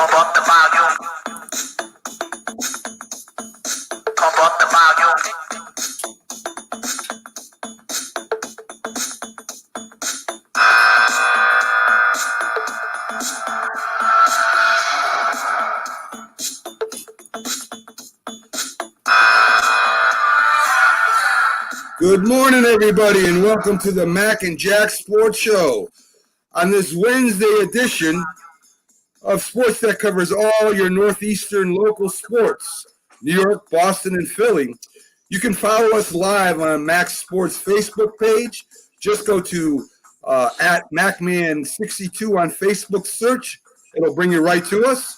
Pump up the volume. Pump up the volume. Good morning, everybody, and welcome to the Mac and Jack Sports Show. On this Wednesday edition of sports that covers all your Northeastern local sports, New York, Boston, and Philly, you can follow us live on Mac Sports Facebook page. Just go to at MacMan62 on Facebook search. It'll bring you right to us.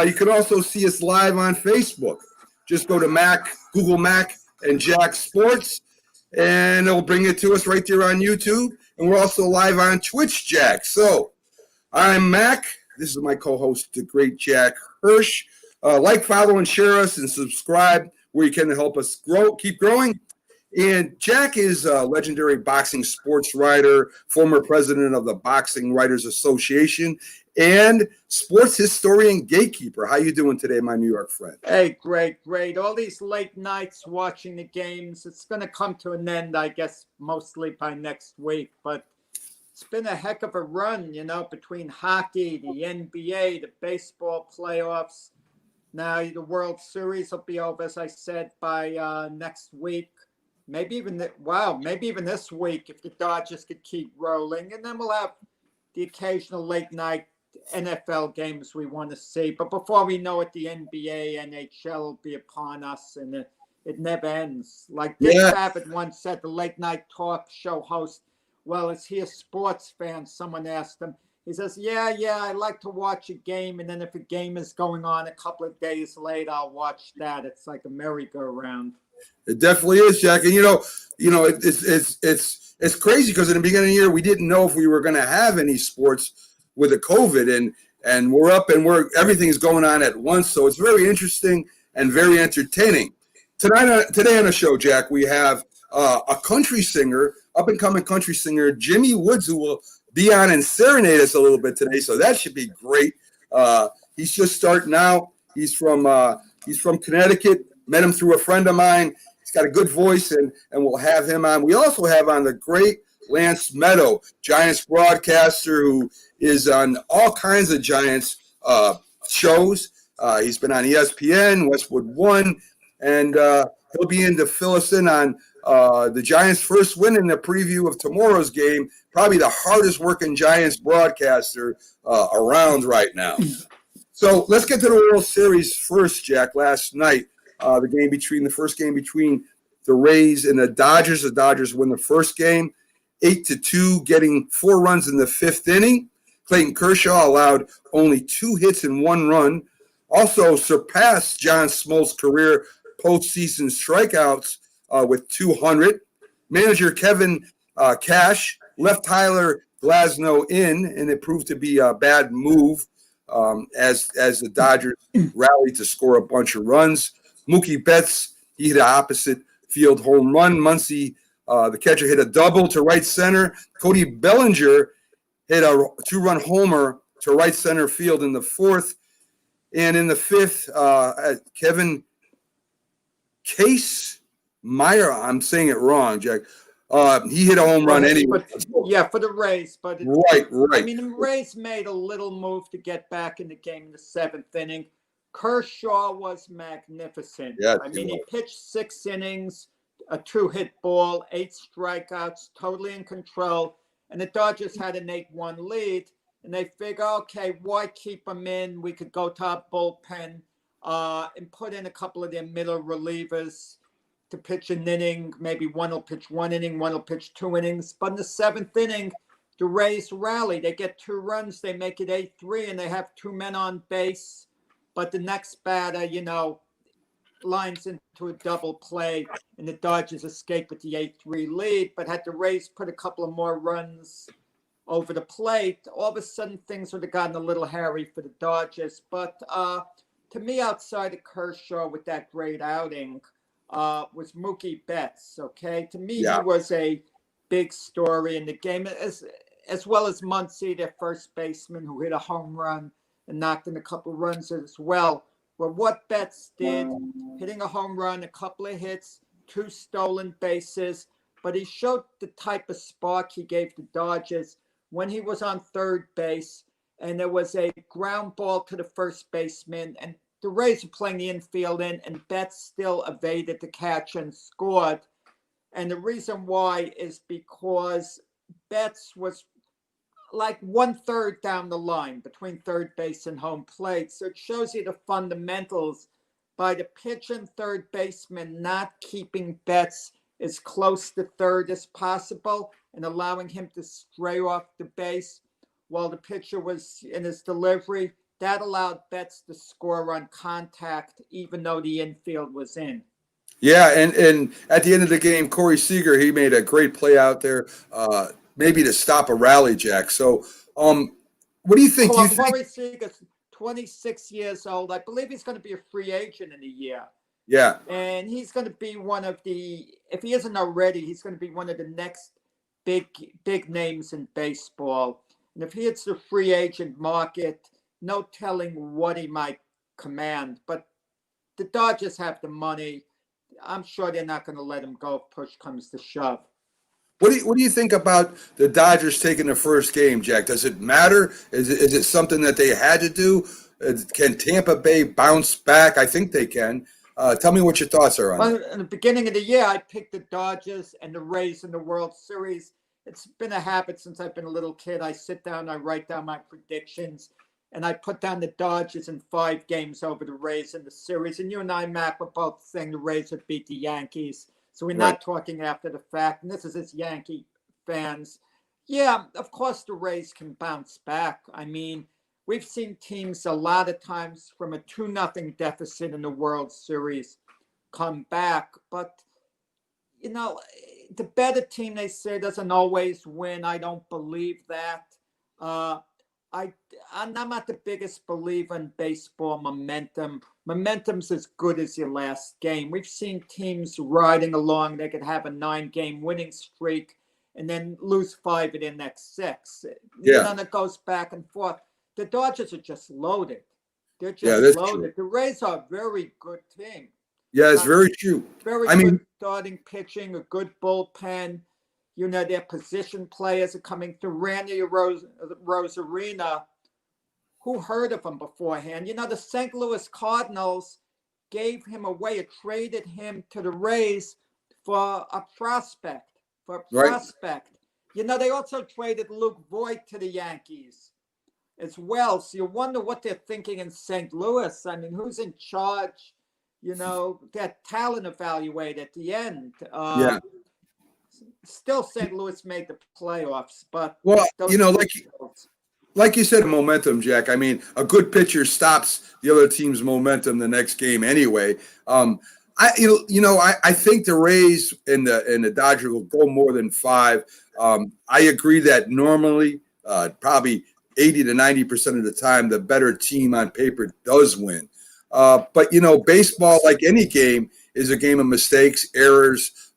You can also see us live on Facebook. Just go to Google Mac and Jack Sports, and it'll bring it to us right there on YouTube. And we're also live on Twitch, Jack. So I'm Mac. This is my co-host, the great Jack Hirsch. Like, follow, and share us, and subscribe where you can to help us keep growing. And Jack is a legendary boxing sports writer, former president of the Boxing Writers Association, and sports historian gatekeeper. How you doing today, my New York friend? Hey, great. All these late nights watching the games, it's going to come to an end, I guess, mostly by next week. But it's been a heck of a run, between hockey, the NBA, the baseball playoffs. Now the World Series will be over, as I said, by next week. Maybe even this week if the Dodgers could keep rolling. And then we'll have the occasional late night NFL games we want to see. But before we know it, the NBA, NHL will be upon us, and it never ends. Like Dick Babbitt once said, the late night talk show host, well, is he a sports fan? Someone asked him. He says, yeah, I like to watch a game, and then if a game is going on a couple of days later, I'll watch that. It's like a merry-go-round. It definitely is, Jack. And it's crazy because in the beginning of the year we didn't know if we were going to have any sports with the COVID, and we're up and everything is going on at once. So it's very interesting and very entertaining. Today on the show, Jack, we have a country singer, up and coming country singer, Jimmy Woods, who will be on and serenade us a little bit today. So that should be great. He's just starting out. He's from Connecticut. Met him through a friend of mine. He's got a good voice, and we'll have him on. We also have on the great Lance Meadow, Giants broadcaster, who is on all kinds of Giants shows. He's been on ESPN, Westwood One, and he'll be in to fill us in on the Giants' first win in the preview of tomorrow's game. Probably the hardest working Giants broadcaster around right now. So let's get to the World Series first, Jack. Last night, the first game between the Rays and the Dodgers. The Dodgers win the first game, 8-2, getting 4 runs in the 5th inning. Clayton Kershaw allowed only 2 hits and 1 run. Also surpassed John Smoltz' career postseason strikeouts with 200. Manager Kevin Cash left Tyler Glasnow in, and it proved to be a bad move as the Dodgers rallied to score a bunch of runs. Mookie Betts, he hit an opposite field home run. Muncy, the catcher, hit a double to right center. Cody Bellinger hit a 2-run homer to right center field in the 4th. And in the 5th, Kevin Case Meyer, I'm saying it wrong, Jack. He hit a home run anyway. For the Rays. But right. I mean, the Rays made a little move to get back in the game in the 7th inning. Kershaw was magnificent. Yeah, he pitched 6 innings, a 2-hit ball, 8 strikeouts, totally in control. And the Dodgers had an 8-1 lead. And they figure, okay, why keep him in? We could go to our bullpen and put in a couple of their middle relievers to pitch an inning. Maybe one will pitch 1 inning, one will pitch 2 innings. But in the 7th inning, the Rays rally. They get 2 runs. They make it 8-3, and they have 2 men on base. But the next batter, lines into a double play, and the Dodgers escape with the 8-3 lead. But had the Rays put a couple of more runs over the plate, all of a sudden things would have gotten a little hairy for the Dodgers. But to me, outside of Kershaw with that great outing, was Mookie Betts. Okay, to me, he was a big story in the game, as well as Muncy, their first baseman, who hit a home run and knocked in a couple runs as well. Well, what Betts did, hitting a home run, a couple of hits, 2 stolen bases, but he showed the type of spark he gave the Dodgers when he was on third base, and there was a ground ball to the first baseman, and the Rays were playing the infield in, and Betts still evaded the catch and scored. And the reason why is because Betts was like 1/3 down the line between third base and home plate. So it shows you the fundamentals by the pitch and third baseman not keeping Betts as close to third as possible and allowing him to stray off the base while the pitcher was in his delivery. That allowed Betts to score on contact, even though the infield was in. Yeah, and at the end of the game, Corey Seager, he made a great play out there, maybe to stop a rally, Jack. So, what do you think? Corey Seager's 26 years old. I believe he's going to be a free agent in a year. Yeah. And he's going to be one of the, if he isn't already, he's going to be one of the next big names in baseball. And if he hits the free agent market, no telling what he might command. But the Dodgers have the money. I'm sure they're not going to let him go if push comes to shove. What do you think about the Dodgers taking the first game, Jack? Does it matter? Is it something that they had to do? Can Tampa Bay bounce back? I think they can. Tell me what your thoughts are on that. In the beginning of the year, I picked the Dodgers and the Rays in the World Series. It's been a habit since I've been a little kid. I sit down, I write down my predictions, and I put down the Dodgers in 5 games over the Rays in the series. And you and I, Mac, were both saying the Rays would beat the Yankees. So we're not talking after the fact. And this is as Yankee fans. Yeah, of course the Rays can bounce back. I mean, we've seen teams a lot of times from a 2-0 deficit in the World Series come back. But, you know, the better team, they say, doesn't always win. I don't believe that. I'm not the biggest believer in baseball momentum. Momentum's as good as your last game. We've seen teams riding along. They could have a 9-game winning streak and then lose 5 of their next 6. Yeah. And then it goes back and forth. The Dodgers are just loaded. They're just loaded. True. The Rays are a very good team. Yeah, it's very true. Very good starting pitching, a good bullpen. You know, their position players are coming through. Randy Rosarina, who heard of him beforehand? You know, the St. Louis Cardinals gave him away, or traded him to the Rays for a prospect. You know, they also traded Luke Voigt to the Yankees as well. So you wonder what they're thinking in St. Louis. I mean, who's in charge? You know, that talent evaluate at the end. Still, St. Louis made the playoffs, but you know, like you said, momentum, Jack. I mean, a good pitcher stops the other team's momentum the next game anyway. I think the Rays and the Dodgers will go more than 5. I agree that normally, probably 80 to 90% of the time, the better team on paper does win. But you know, baseball, like any game, is a game of mistakes, errors,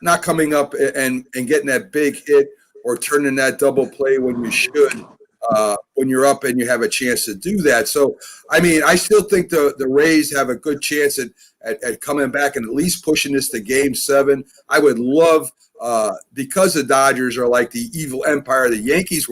not coming up and getting that big hit or turning that double play when you should, when you're up and you have a chance to do that. So, I mean, I still think the Rays have a good chance at coming back and at least pushing this to Game 7. I would love, because the Dodgers are like the evil empire the Yankees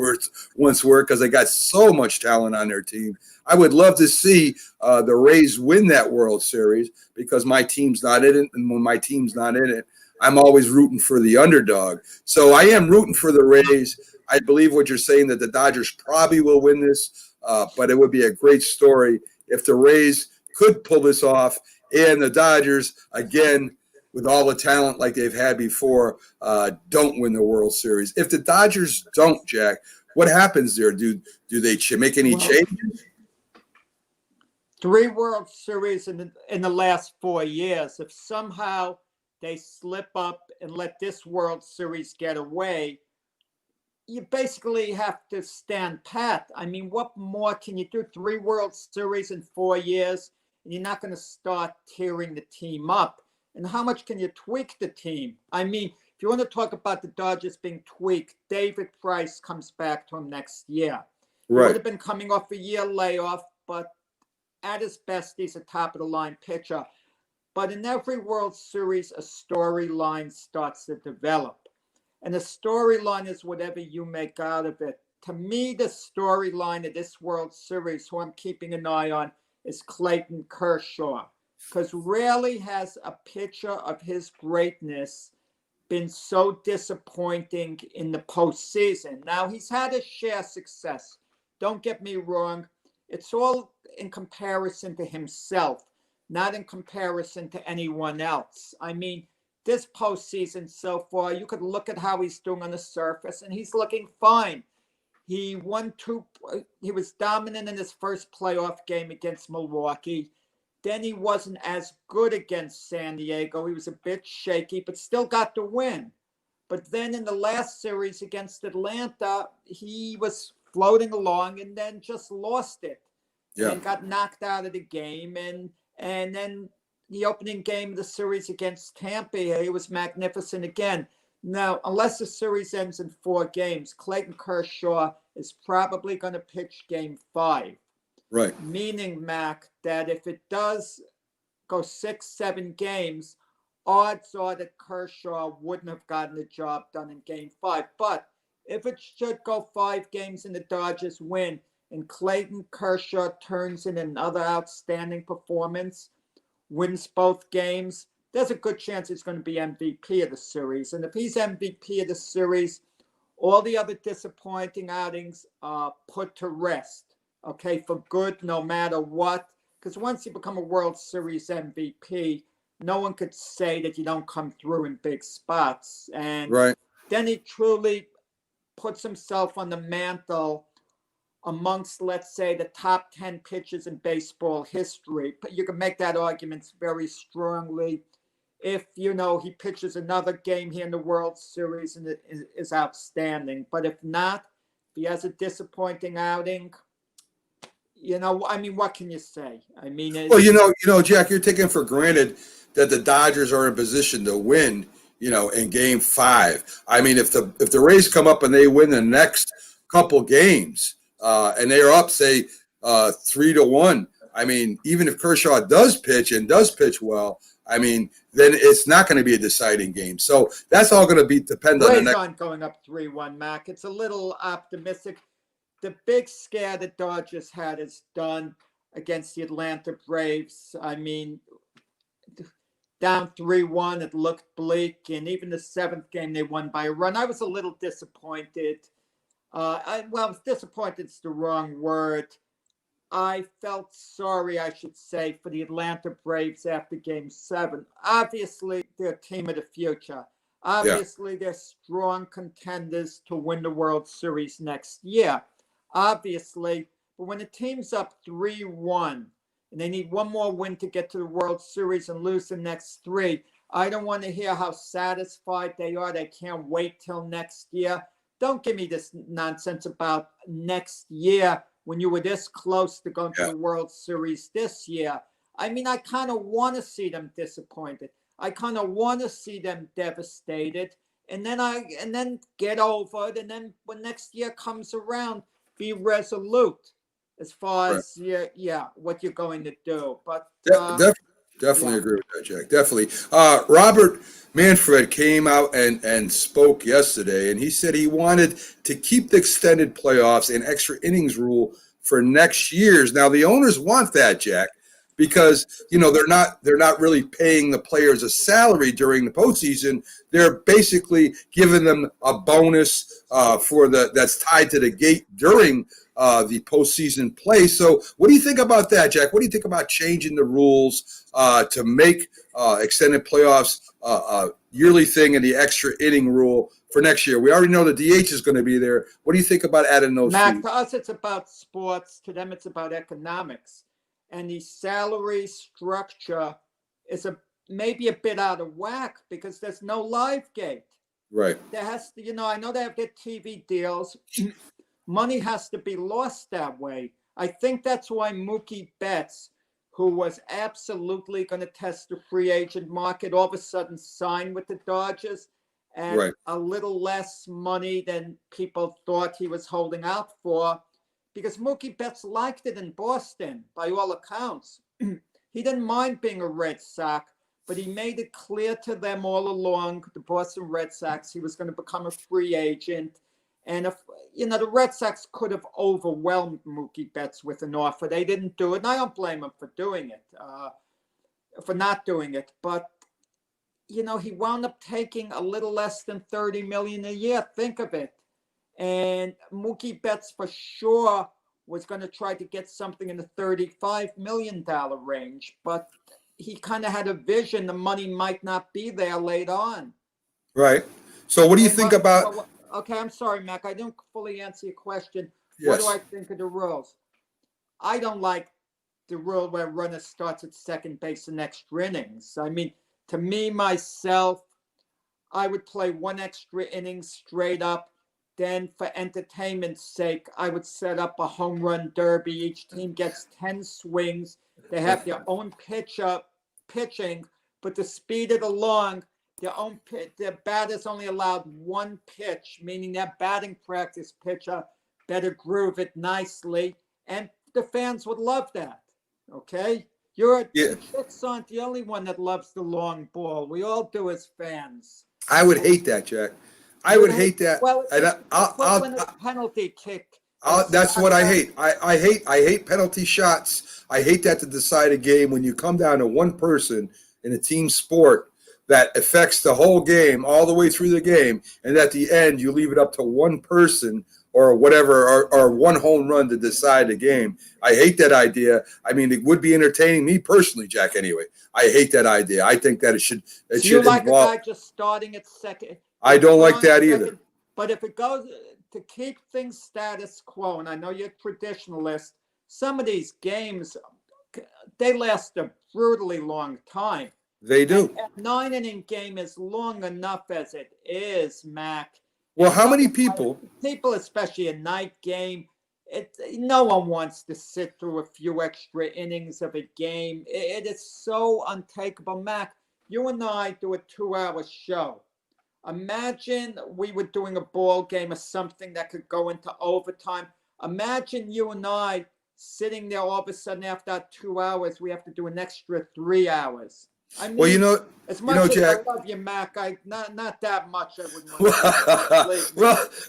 once were, because they got so much talent on their team. I would love to see the Rays win that World Series, because my team's not in it, and when my team's not in it, I'm always rooting for the underdog. So I am rooting for the Rays. I believe what you're saying, that the Dodgers probably will win this, but it would be a great story if the Rays could pull this off, and the Dodgers, again, with all the talent like they've had before, don't win the World Series. If the Dodgers don't, Jack, what happens there? Do they make any changes? 3 World Series in the last 4 years. If somehow they slip up and let this World Series get away, you basically have to stand pat. I mean, what more can you do? 3 World Series in 4 years, and you're not going to start tearing the team up. And how much can you tweak the team? I mean, if you want to talk about the Dodgers being tweaked, David Price comes back to him next year. He would Right. have been coming off a year layoff, but at his best, he's a top of the line pitcher. But in every World Series, a storyline starts to develop. And a storyline is whatever you make out of it. To me, the storyline of this World Series, who I'm keeping an eye on, is Clayton Kershaw. Because rarely has a pitcher of his greatness been so disappointing in the postseason. Now, he's had his share of success. Don't get me wrong. It's all in comparison to himself, not in comparison to anyone else. I mean, this postseason so far, you could look at how he's doing on the surface, and he's looking fine. He was dominant in his first playoff game against Milwaukee. Then he wasn't as good against San Diego. He was a bit shaky, but still got the win. But then in the last series against Atlanta, he was floating along and then just lost it and got knocked out of the game. And then the opening game of the series against Tampa, he was magnificent again. Now, unless the series ends in 4 games, Clayton Kershaw is probably going to pitch game 5. Right. Meaning, Mac, that if it does go 6, 7 games, odds are that Kershaw wouldn't have gotten the job done in game 5. But if it should go 5 games and the Dodgers win and Clayton Kershaw turns in another outstanding performance, wins both games, there's a good chance he's going to be MVP of the series. And if he's MVP of the series, all the other disappointing outings are put to rest, okay, for good, no matter what. Because once you become a World Series MVP, no one could say that you don't come through in big spots. And then he truly puts himself on the mantle amongst, let's say, the top 10 pitchers in baseball history. But you can make that argument very strongly. If, he pitches another game here in the World Series and it is outstanding. But if not, if he has a disappointing outing, what can you say? I mean, well, Jack, you're taking for granted that the Dodgers are in position to win, in game 5. I mean, if the Rays come up and they win the next couple games, and they're up, say, 3-1, I mean, even if Kershaw does pitch well, I mean, then it's not going to be a deciding game. So that's all going to depend on the next. Aren't going up 3-1, Mac. It's a little optimistic. The big scare the Dodgers had is done against the Atlanta Braves. I mean, down 3-1, it looked bleak. And even the 7th game, they won by a run. I was a little disappointed. Disappointed is the wrong word. I felt sorry, I should say, for the Atlanta Braves after Game 7. Obviously, they're a team of the future. Obviously, they're strong contenders to win the World Series next year. Obviously, but when the team's up 3-1 and they need one more win to get to the World Series and lose the next 3, I don't want to hear how satisfied they are. They can't wait till next year. Don't give me this nonsense about next year when you were this close to going to the World Series this year. I mean, I kind of want to see them disappointed. I kind of want to see them devastated, and then get over it. And then when next year comes around, be resolute as far as what you're going to do. But definitely agree with that, Jack. Definitely. Robert Manfred came out and spoke yesterday, and he said he wanted to keep the extended playoffs and extra innings rule for next year's. Now, the owners want that, Jack, because they're not really paying the players a salary during the postseason. They're basically giving them a bonus that's tied to the gate during the postseason play. So, what do you think about that, Jack? What do you think about changing the rules to make extended playoffs a yearly thing and the extra inning rule for next year? We already know the DH is going to be there. What do you think about adding those? Mac, to us, it's about sports. To them, it's about economics. And the salary structure is maybe a bit out of whack because there's no live gate. Right. There has to, I know they have their TV deals. Money has to be lost that way. I think that's why Mookie Betts, who was absolutely going to test the free agent market, all of a sudden signed with the Dodgers at a little less money than people thought he was holding out for, because Mookie Betts liked it in Boston, by all accounts. He didn't mind being a Red Sox, but he made it clear to them all along, the Boston Red Sox, he was going to become a free agent. And if, the Red Sox could have overwhelmed Mookie Betts with an offer. They didn't do it, and I don't blame him for doing it, for not doing it. But, he wound up taking a little less than $30 million a year. Think of it. And Mookie Betts for sure was going to try to get something in the $35 million range, but he kind of had a vision the money might not be there later on. Right. So what do you think about? Okay, I'm sorry, Mac. I didn't fully answer your question. Yes. What do I think of the rules? I don't like the rule where a runner starts at second base in extra innings. I mean, to me, myself, I would play one extra inning straight up. Then for entertainment's sake, I would set up a home run derby. Each team gets 10 swings. They have their own pitching, but the speed of the long, their batter's only allowed one pitch, meaning their batting practice pitcher better groove it nicely. And the fans would love that. Okay? The chicks aren't the only one that loves the long ball. We all do as fans. I would hate that, Jack. I would hate that. Well, I'll a penalty kick. that's what I hate. I hate penalty shots. I hate that to decide a game when you come down to one person in a team sport that affects the whole game all the way through the game, and at the end you leave it up to one person or whatever, or one home run to decide the game. I hate that idea. I mean, it would be entertaining me personally, Jack. Anyway, I hate that idea. I think that it should. You like involve, a guy just starting at second. I don't like that either. But if it goes to keep things status quo, and I know you're a traditionalist, some of these games, they last a brutally long time. They do. A 9-inning game is long enough as it is, Mac. Well, how many people? People, especially a night game, no one wants to sit through a few extra innings of a game. It is so untakeable. Mac, you and I do a 2-hour show. Imagine we were doing a ball game or something that could go into overtime. Imagine you and I sitting there all of a sudden after that 2 hours, we have to do an extra 3 hours. I mean, well, as much as Jack, I love you, Mac, not that much. I wouldn't.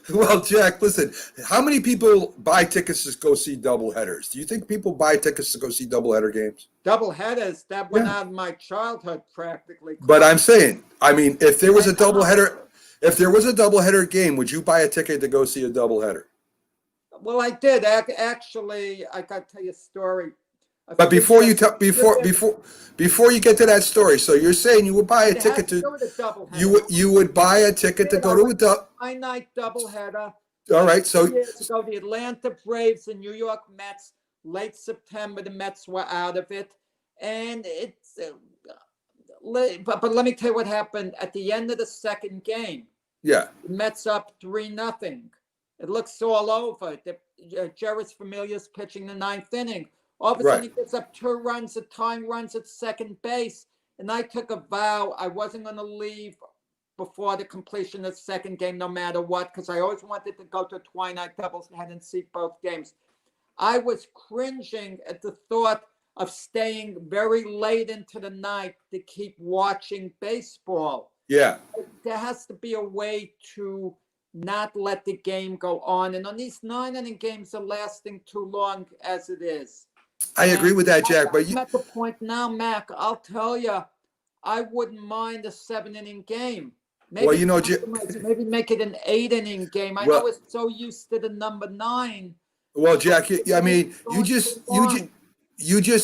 well, Jack, listen. How many people buy tickets to go see doubleheaders? Do you think people buy tickets to go see doubleheader games? Doubleheaders that went out of my childhood practically. But I'm saying, I mean, if there was a doubleheader game, would you buy a ticket to go see a doubleheader? Well, I did actually. I got to tell you a story. But before you get to that story, so you're saying you would buy a ticket to you would buy a ticket to go to a night doubleheader. All right, so years ago, the Atlanta Braves and New York Mets, late September, the Mets were out of it, and it's. But let me tell you what happened at the end of the second game. Yeah, the Mets up 3-0. It looks all over. Jeurys Familia's pitching the 9th inning. All of a sudden, he gets up 2 runs, the tying runs at second base. And I took a vow I wasn't going to leave before the completion of the second game, no matter what, because I always wanted to go to a twilight doubleheader and see both games. I was cringing at the thought of staying very late into the night to keep watching baseball. Yeah. There has to be a way to not let the game go on. And on these 9-inning games are lasting too long as it is. I agree with that, Jack. But I'm at the point now, Mac, I'll tell you, I wouldn't mind a 7-inning game. Maybe, maybe make it an 8-inning game. I know it's so used to the number 9. Well, Jack, I mean, you just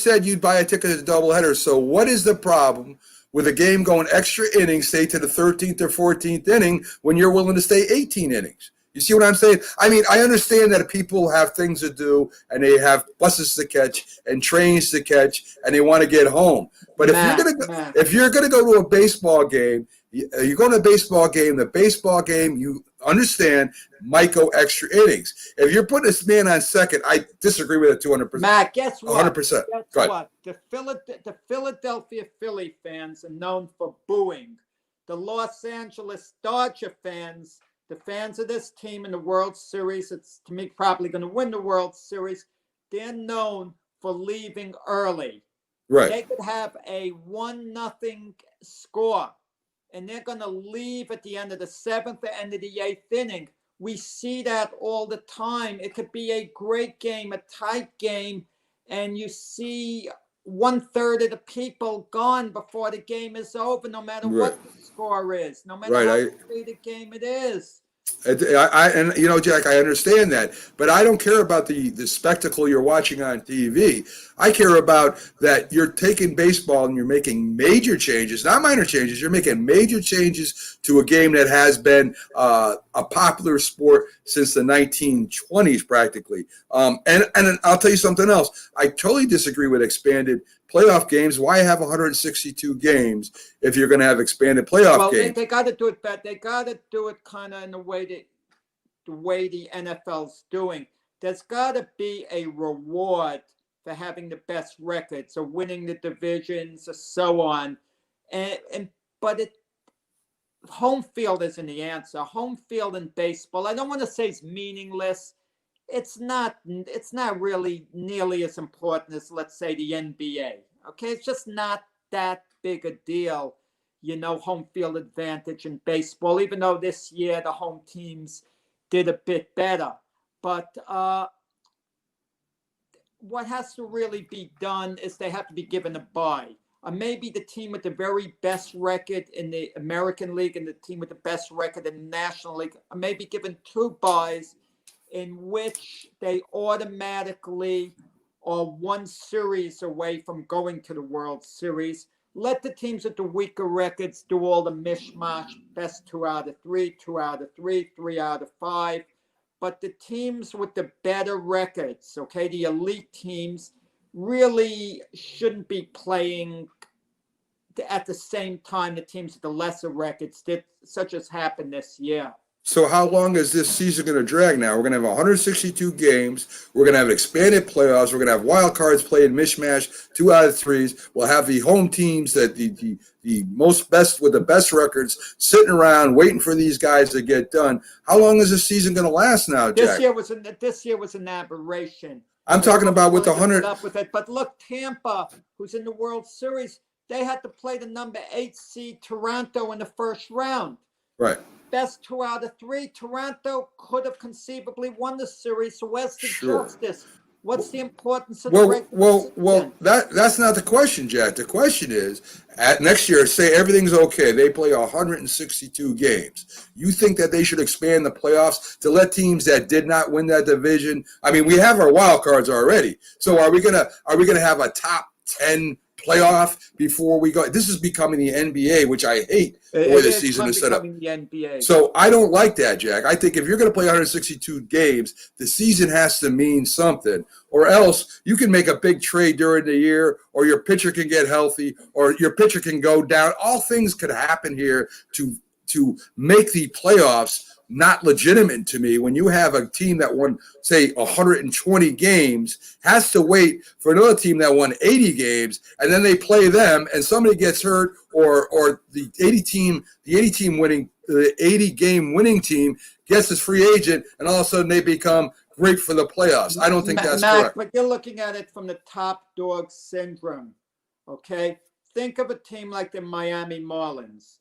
said you'd buy a ticket to the doubleheader. So what is the problem with a game going extra innings, say to the 13th or 14th inning, when you're willing to stay 18 innings? You see what I'm saying? I mean, I understand that people have things to do and they have buses to catch and trains to catch and they want to get home. But if you're gonna go to a baseball game, you're going to a baseball game. The baseball game, you understand, might go extra innings. If you're putting this man on second, I disagree with it 200%. Matt, guess what? 100%. Guess what? The Philadelphia Philly fans are known for booing. The Los Angeles Dodger fans the fans of this team in the World Series, it's to me probably going to win the World Series. They're known for leaving early. Right. They could have a 1-0 score, and they're going to leave at the end of the seventh, the end of the eighth inning. We see that all the time. It could be a great game, a tight game, and you see 1/3 of the people gone before the game is over, no matter Right. what the score is, no matter Right. how great a game it is. And you know, Jack, I understand that, but I don't care about the spectacle you're watching on TV. I care about that you're taking baseball and you're making major changes, not minor changes. You're making major changes to a game that has been a popular sport since the 1920s, practically. And I'll tell you something else. I totally disagree with expanded playoff games. Why have 162 games if you're going to have expanded playoff games? They got to do it better. They got to do it kind of in the way the NFL's doing. There's got to be a reward for having the best records or winning the divisions or so on. But home field isn't the answer. Home field in baseball, I don't want to say it's meaningless. It's not really nearly as important as, let's say, the NBA. Okay, it's just not that big a deal, home field advantage in baseball, even though this year the home teams did a bit better. But what has to really be done is they have to be given a bye. Maybe the team with the very best record in the American League and the team with the best record in the National League are maybe given 2 byes in which they automatically are 1 series away from going to the World Series. Let the teams with the weaker records do all the mishmash, best 2 out of 3, 2 out of 3, 3 out of 5. But the teams with the better records, okay, the elite teams, really shouldn't be playing at the same time the teams with the lesser records did, such as happened this year. So how long is this season going to drag now? We're going to have 162 games. We're going to have expanded playoffs. We're going to have wild cards played mishmash, 2 out of 3s. We'll have the home teams that the most best with the best records sitting around waiting for these guys to get done. How long is this season going to last now, Jack? This year was an aberration. I'm talking about with the 100. Up with it. But look, Tampa, who's in the World Series, they had to play the number 8 seed Toronto in the first round. Right. Best 2 out of 3. Toronto could have conceivably won the series. So where's the justice? What's the importance of the regular season? That's not the question, Jack. The question is, at next year, say everything's okay. They play 162 games. You think that they should expand the playoffs to let teams that did not win that division? I mean, we have our wild cards already. So are we gonna have a top 10 playoff before we go? This is becoming the NBA, which I hate the way the season is set up. The NBA. So I don't like that, Jack. I think if you're going to play 162 games, the season has to mean something, or else you can make a big trade during the year, or your pitcher can get healthy, or your pitcher can go down. All things could happen here to make the playoffs not legitimate to me. When you have a team that won, say, 120 games, has to wait for another team that won 80 games, and then they play them, and somebody gets hurt, or the 80 game winning team gets this free agent, and all of a sudden they become great for the playoffs. I don't think that's correct. But you're looking at it from the top dog syndrome. Okay, think of a team like the Miami Marlins.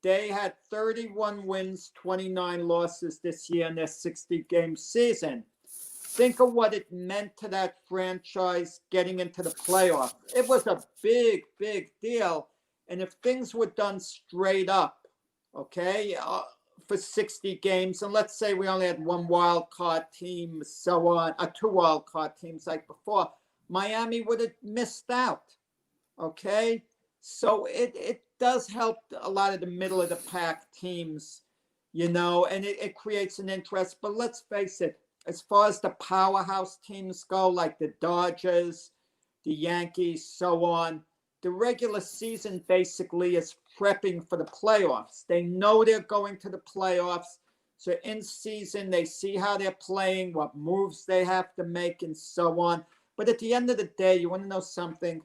They had 31 wins, 29 losses this year in their 60-game season. Think of what it meant to that franchise getting into the playoffs. It was a big, big deal. And if things were done straight up, okay, for 60 games, and let's say we only had 1 wild card team, so on, 2 wild card teams like before, Miami would have missed out, okay? So it does help a lot of the middle of the pack teams, and it creates an interest. But let's face it, as far as the powerhouse teams go, like the Dodgers, the Yankees, so on, the regular season basically is prepping for the playoffs. They know they're going to the playoffs. So in season, they see how they're playing, what moves they have to make, and so on. But at the end of the day, you want to know something?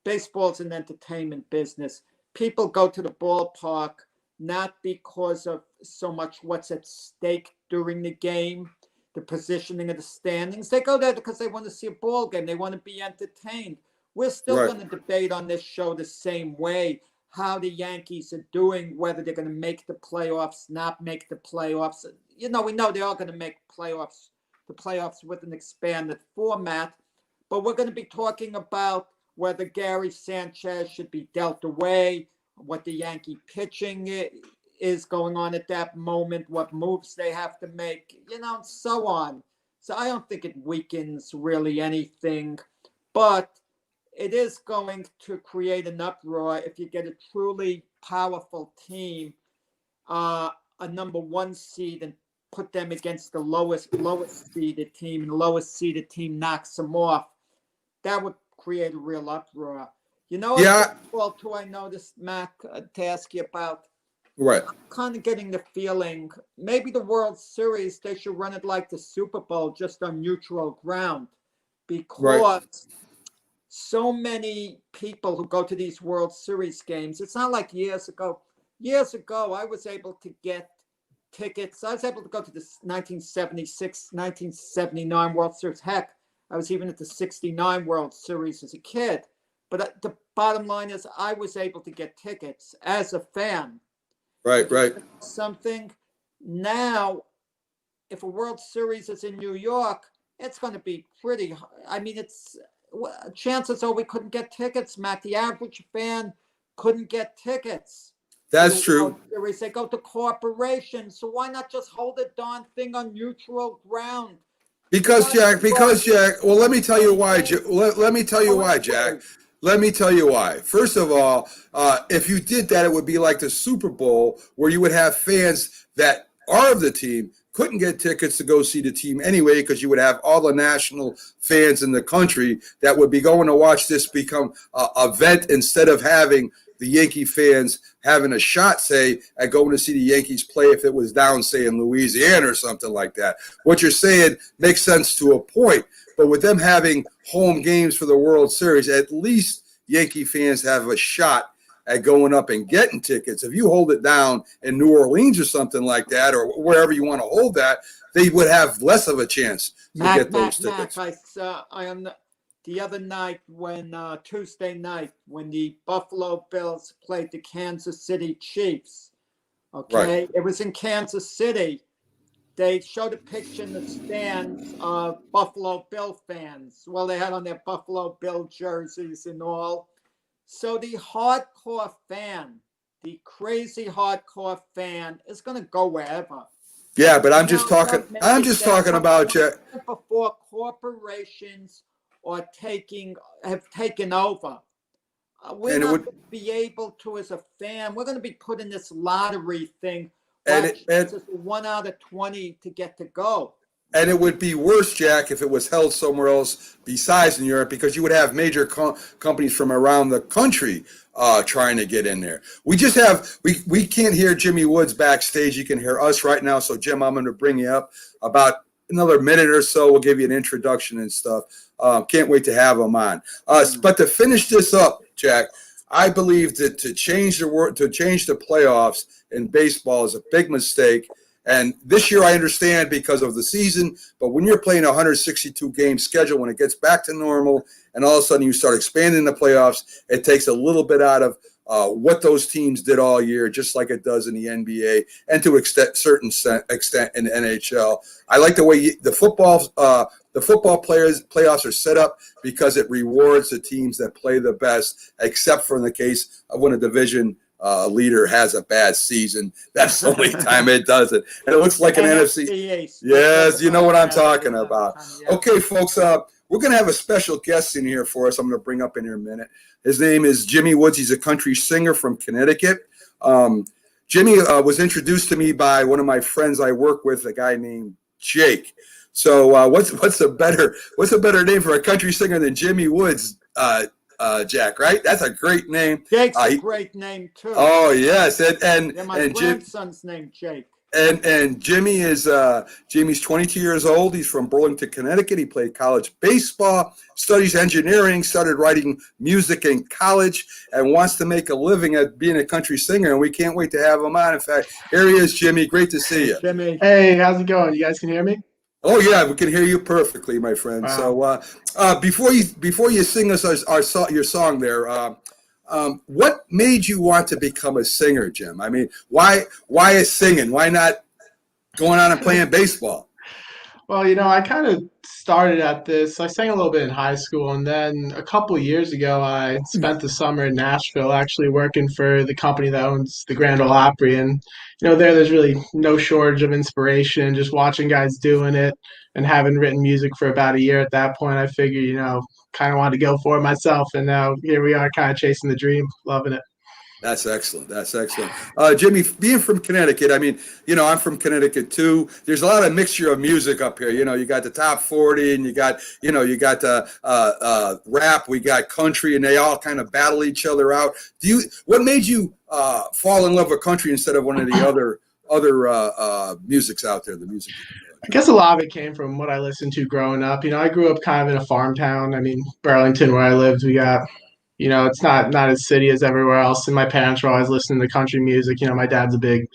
Baseball's an entertainment business. People go to the ballpark not because of so much what's at stake during the game, the positioning of the standings. They go there because they want to see a ball game. They want to be entertained. We're still Right. going to debate on this show the same way how the Yankees are doing, whether they're going to make the playoffs, not make the playoffs. We know they are going to make the playoffs with an expanded format. But we're going to be talking about whether Gary Sanchez should be dealt away, what the Yankee pitching is going on at that moment, what moves they have to make, and so on. So I don't think it weakens really anything, but it is going to create an uproar if you get a truly powerful team, a number one seed, and put them against the lowest seeded team, and the lowest seeded team knocks them off. That would create a real uproar. Yeah. Well, too, I noticed, Mac, to ask you about. Right. I'm kind of getting the feeling maybe the World Series, they should run it like the Super Bowl, just on neutral ground, because so many people who go to these World Series games, it's not like years ago. Years ago, I was able to get tickets. I was able to go to the 1976, 1979 World Series. Heck, I was even at the 69 World Series as a kid. But the bottom line is I was able to get tickets as a fan. Right. Something now, if a World Series is in New York, it's going to be pretty. I mean, chances are we couldn't get tickets, Matt. The average fan couldn't get tickets. That's true. They go to corporations, so why not just hold the darn thing on neutral ground? Because Jack. Well, let me tell you why. Let me tell you why, Jack. Let me tell you why. First of all, if you did that, it would be like the Super Bowl, where you would have fans that are of the team couldn't get tickets to go see the team anyway, because you would have all the national fans in the country that would be going to watch this become a event, instead of having the Yankee fans having a shot, say, at going to see the Yankees play if it was down, say, in Louisiana or something like that. What you're saying makes sense to a point, but with them having home games for the World Series, at least Yankee fans have a shot at going up and getting tickets. If you hold it down in New Orleans or something like that, or wherever you want to hold that, they would have less of a chance to get those tickets. I am the other night when Tuesday night when the Buffalo Bills played the Kansas City Chiefs. Okay, Right. It was in Kansas City. They showed a picture in the stands of Buffalo Bill fans. Well, they had on their Buffalo Bill jerseys and all. So the hardcore fan, the crazy hardcore fan, is going to go wherever. Yeah, but I'm just talking about before corporations have taken over. We're not going to be able to, as a fan, we're going to be put in this lottery thing. It's 1 out of 20 to get to go. And it would be worse, Jack, if it was held somewhere else besides New York, because you would have major companies from around the country trying to get in there. We can't hear Jimmy Woods backstage. You can hear us right now. So, Jim, I'm going to bring you up about another minute or so. We'll give you an introduction and stuff. Can't wait to have him on. But to finish this up, Jack, I believe that to change the playoffs in baseball is a big mistake. And this year I understand because of the season, but when you're playing a 162-game schedule, when it gets back to normal and all of a sudden you start expanding the playoffs, it takes a little bit out of what those teams did all year, just like it does in the NBA and to a certain extent in the NHL. I like the way the football playoffs are set up, because it rewards the teams that play the best, except for in the case of when a division leader has a bad season. That's the only time it does it. And it looks like an NFC. Yes, you know what I'm talking about. Okay, folks, we're going to have a special guest in here for us. I'm going to bring up in here a minute. His name is Jimmy Woods. He's a country singer from Connecticut. Jimmy was introduced to me by one of my friends I work with, a guy named Jake. So what's a better name for a country singer than Jimmy Woods, Jack, right? That's a great name. Jake's a great name too. Oh yes, and my grandson's name Jake. And Jimmy's 22 years old. He's from Burlington, Connecticut. He played college baseball, studies engineering, started writing music in college, and wants to make a living at being a country singer. And we can't wait to have him on. In fact, here he is, Jimmy. Great to see you. Jimmy. Hey, how's it going? You guys can hear me? Oh yeah, we can hear you perfectly, my friend. Wow. So before you sing us your song there, what made you want to become a singer, Jim? I mean, why is singing? Why not going on and playing baseball? Well, I kind of started at this. I sang a little bit in high school, and then a couple years ago, I spent the summer in Nashville actually working for the company that owns the Grand Ole Opry. And, there's really no shortage of inspiration, just watching guys doing it and having written music for about a year at that point. I figured, kind of wanted to go for it myself. And now here we are kind of chasing the dream, loving it. That's excellent. That's excellent. Jimmy, being from Connecticut, I mean, I'm from Connecticut too. There's a lot of mixture of music up here. You got the top 40 and you got rap, we got country, and they all kind of battle each other out. What made you fall in love with country instead of one of the other musics out there, the music? I guess a lot of it came from what I listened to growing up. I grew up kind of in a farm town. I mean, Burlington, where I lived, we got it's not as city as everywhere else. And my parents were always listening to country music. My dad's a big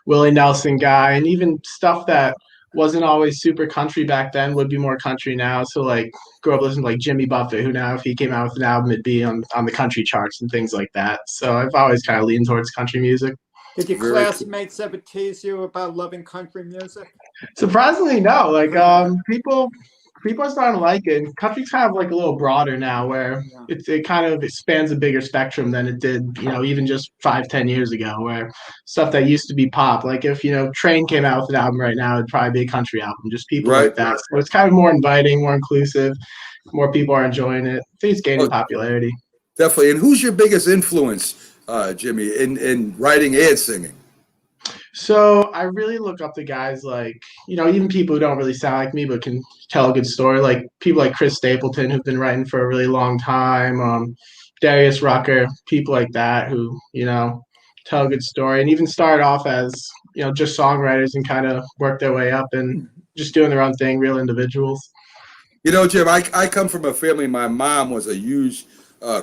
Willie Nelson guy, and even stuff that wasn't always super country back then would be more country now. So like grew up listening to like Jimmy Buffett, who now if he came out with an album, it'd be on the country charts and things like that. So I've always kind of leaned towards country music. Did your classmates ever tease you about loving country music? Surprisingly, no. Like people are starting to like it. And country's kind of like a little broader now, where it kind of spans a bigger spectrum than it did, even just 5-10 years ago, where stuff that used to be pop, like if Train came out with an album right now, it'd probably be a country album, just people like that. So it's kind of more inviting, more inclusive, more people are enjoying it. I think it's gaining popularity. Definitely. And who's your biggest influence, Jimmy, in writing and singing? So I really look up to guys like, even people who don't really sound like me but can tell a good story, like people like Chris Stapleton, who've been writing for a really long time, Darius Rucker, people like that who, tell a good story and even start off as, just songwriters and kind of work their way up and just doing their own thing, real individuals. Jim, I come from a family. My mom was a huge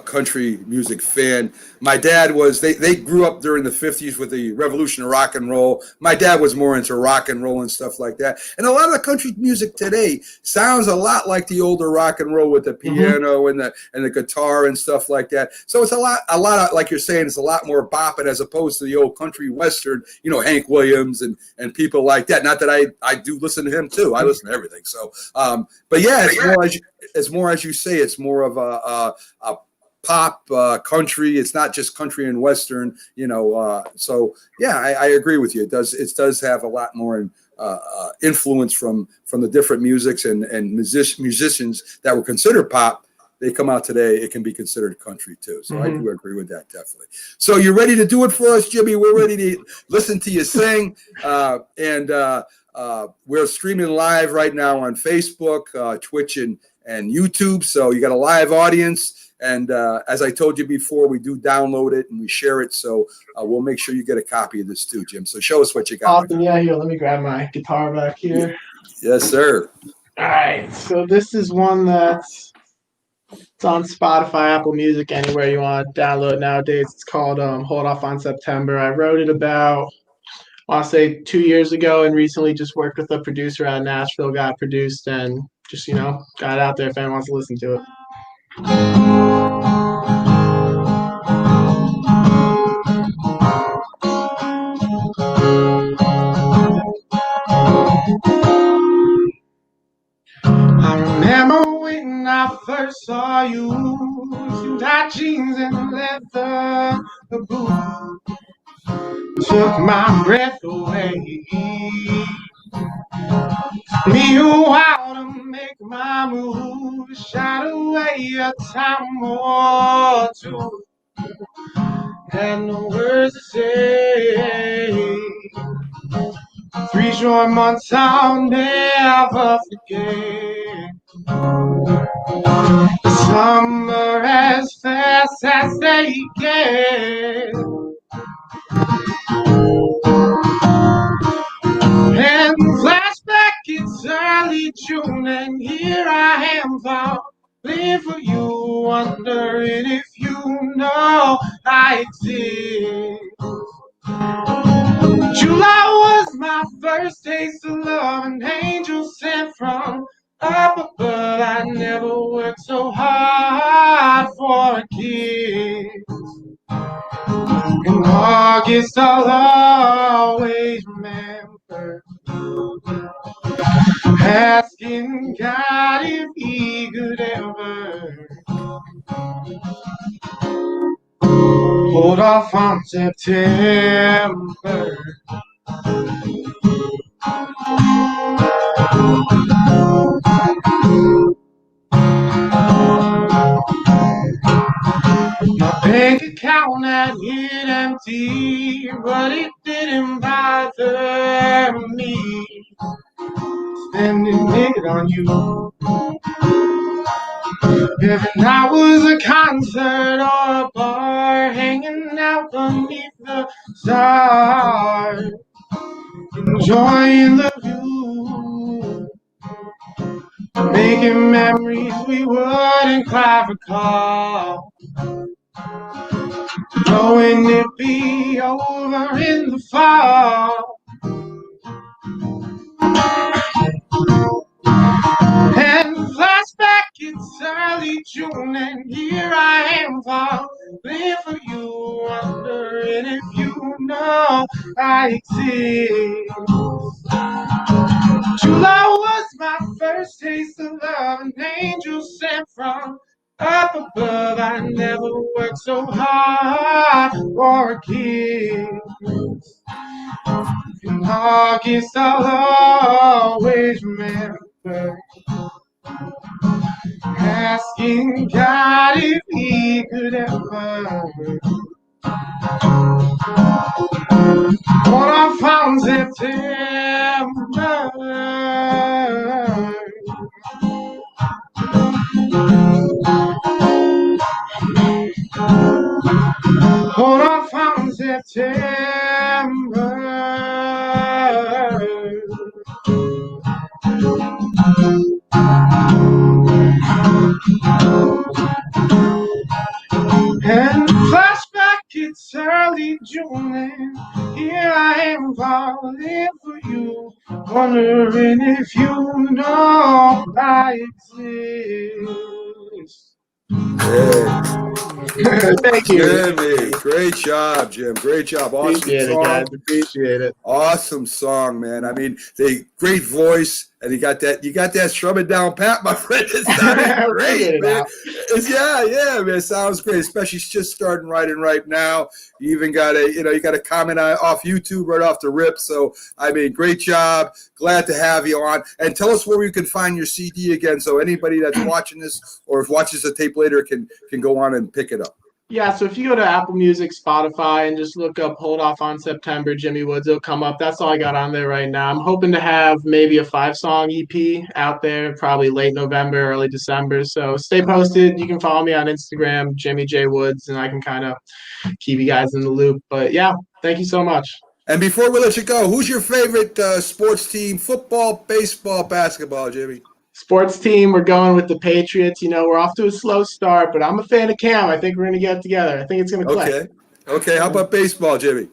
country music fan. My dad was, they grew up during the 50s with the revolution of rock and roll. My dad was more into rock and roll and stuff like that. And a lot of the country music today sounds a lot like the older rock and roll with the piano and the guitar and stuff like that. So it's a lot of, like you're saying, it's a lot more bopping as opposed to the old country western, Hank Williams and people like that. Not that I do listen to him too. I listen to everything. So, but yeah, it's more as you say, it's more of a pop country. It's not just country and western, so yeah, I agree with you. It does have a lot more influence from the different musics and musicians that were considered pop. They come out today, it can be considered country too. So I do agree with that, definitely. So you're ready to do it for us, Jimmy? We're ready to listen to you sing, and we're streaming live right now on Facebook, Twitch, and YouTube. So you got a live audience. And as I told you before, we do download it and we share it. So we'll make sure you get a copy of this too, Jim. So show us what you got. Awesome. Yeah, here, let me grab my guitar back here. Yes, sir. All right. So this is one it's on Spotify, Apple Music, anywhere you want to download nowadays. It's called Hold Off on September. I wrote it about, I want to say 2 years ago, and recently just worked with a producer out of Nashville, got produced, and just, got it out there if anyone wants to listen to it. I remember when I first saw you, in tight jeans and leather boots, took my breath away. Me a while to make my move, shot away a time or two, had no words to say. 3 short months I'll never forget. The summer as fast as they get. early June, and here I am falling for you, wondering if you know I exist. July was my first taste of love, an angel sent from up above. I never worked so hard for a kiss. In August, I'll always remember asking God if He could ever hold off on September. My bank account had hit empty, but it didn't bother me. Spending it on you. If I was a concert or a bar, hanging out beneath the stars, enjoying the view, making memories we wouldn't quite recall, knowing it'd be over in the fall. And flashback, it's early June, and here I am falling for you, wondering if you know I exist. July was my first taste of love, an angel sent from up above. I never worked so hard for a kiss. In August, I'll always remember asking God if He could ever hold off on September. Hold off on September. And flashback, it's early June, and here I am falling for you, wondering if you know I exist. Thank you. Jimmy, great job, Jim. Great job. Awesome Appreciate song. it, guys. Appreciate it. Awesome song, man. I mean, the great voice, and you got that strumming down pat, my friend. It sounded great, man. Yeah, man. It sounds great, especially just starting writing right now. You even got you got a comment off YouTube right off the rip. So, I mean, great job. Glad to have you on. And tell us where we can find your CD again, so anybody that's watching this or watches the tape later can go on and pick it up. Yeah, so if you go to Apple Music, Spotify, and just look up Hold Off on September, Jimmy Woods, it'll come up. That's all I got on there right now. I'm hoping to have maybe a 5-song EP out there, probably late November, early December. So stay posted. You can follow me on Instagram, Jimmy J Woods, and I can kind of keep you guys in the loop. But yeah, thank you so much. And before we let you go, who's your favorite sports team? Football, baseball, basketball, Jimmy? Sports team, we're going with the Patriots. We're off to a slow start, but I'm a fan of Cam. I think we're going to get it together. I think it's going to click. Okay. How about baseball, Jimmy?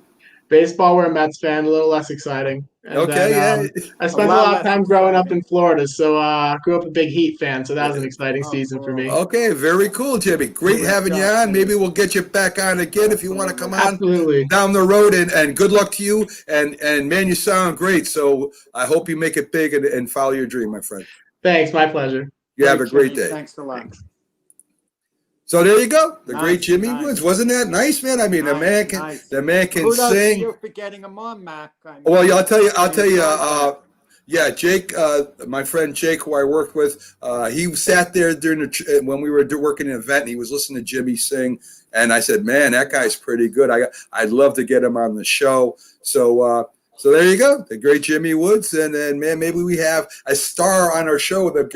Baseball, we're a Mets fan, a little less exciting. And then, I spent a lot of time growing up in Florida, so grew up a big Heat fan, so that was an exciting season for me. Okay, very cool, Jimmy. Great having you on. Maybe we'll get you back on again if you want to come on down the road. And good luck to you. And man, you sound great. So I hope you make it big and follow your dream, my friend. Thanks, my pleasure. You have a great day. Thanks a lot. So there you go, the great Jimmy Woods. Wasn't that nice, man? I mean, the man can Kudos sing. to you for getting him on, Mac. Well, yeah, I'll tell you. Yeah, Jake, my friend Jake, who I worked with, he sat there during when we were working an event, and he was listening to Jimmy sing, and I said, "Man, that guy's pretty good. I'd love to get him on the show." So there you go, the great Jimmy Woods, and then man, maybe we have a star on our show that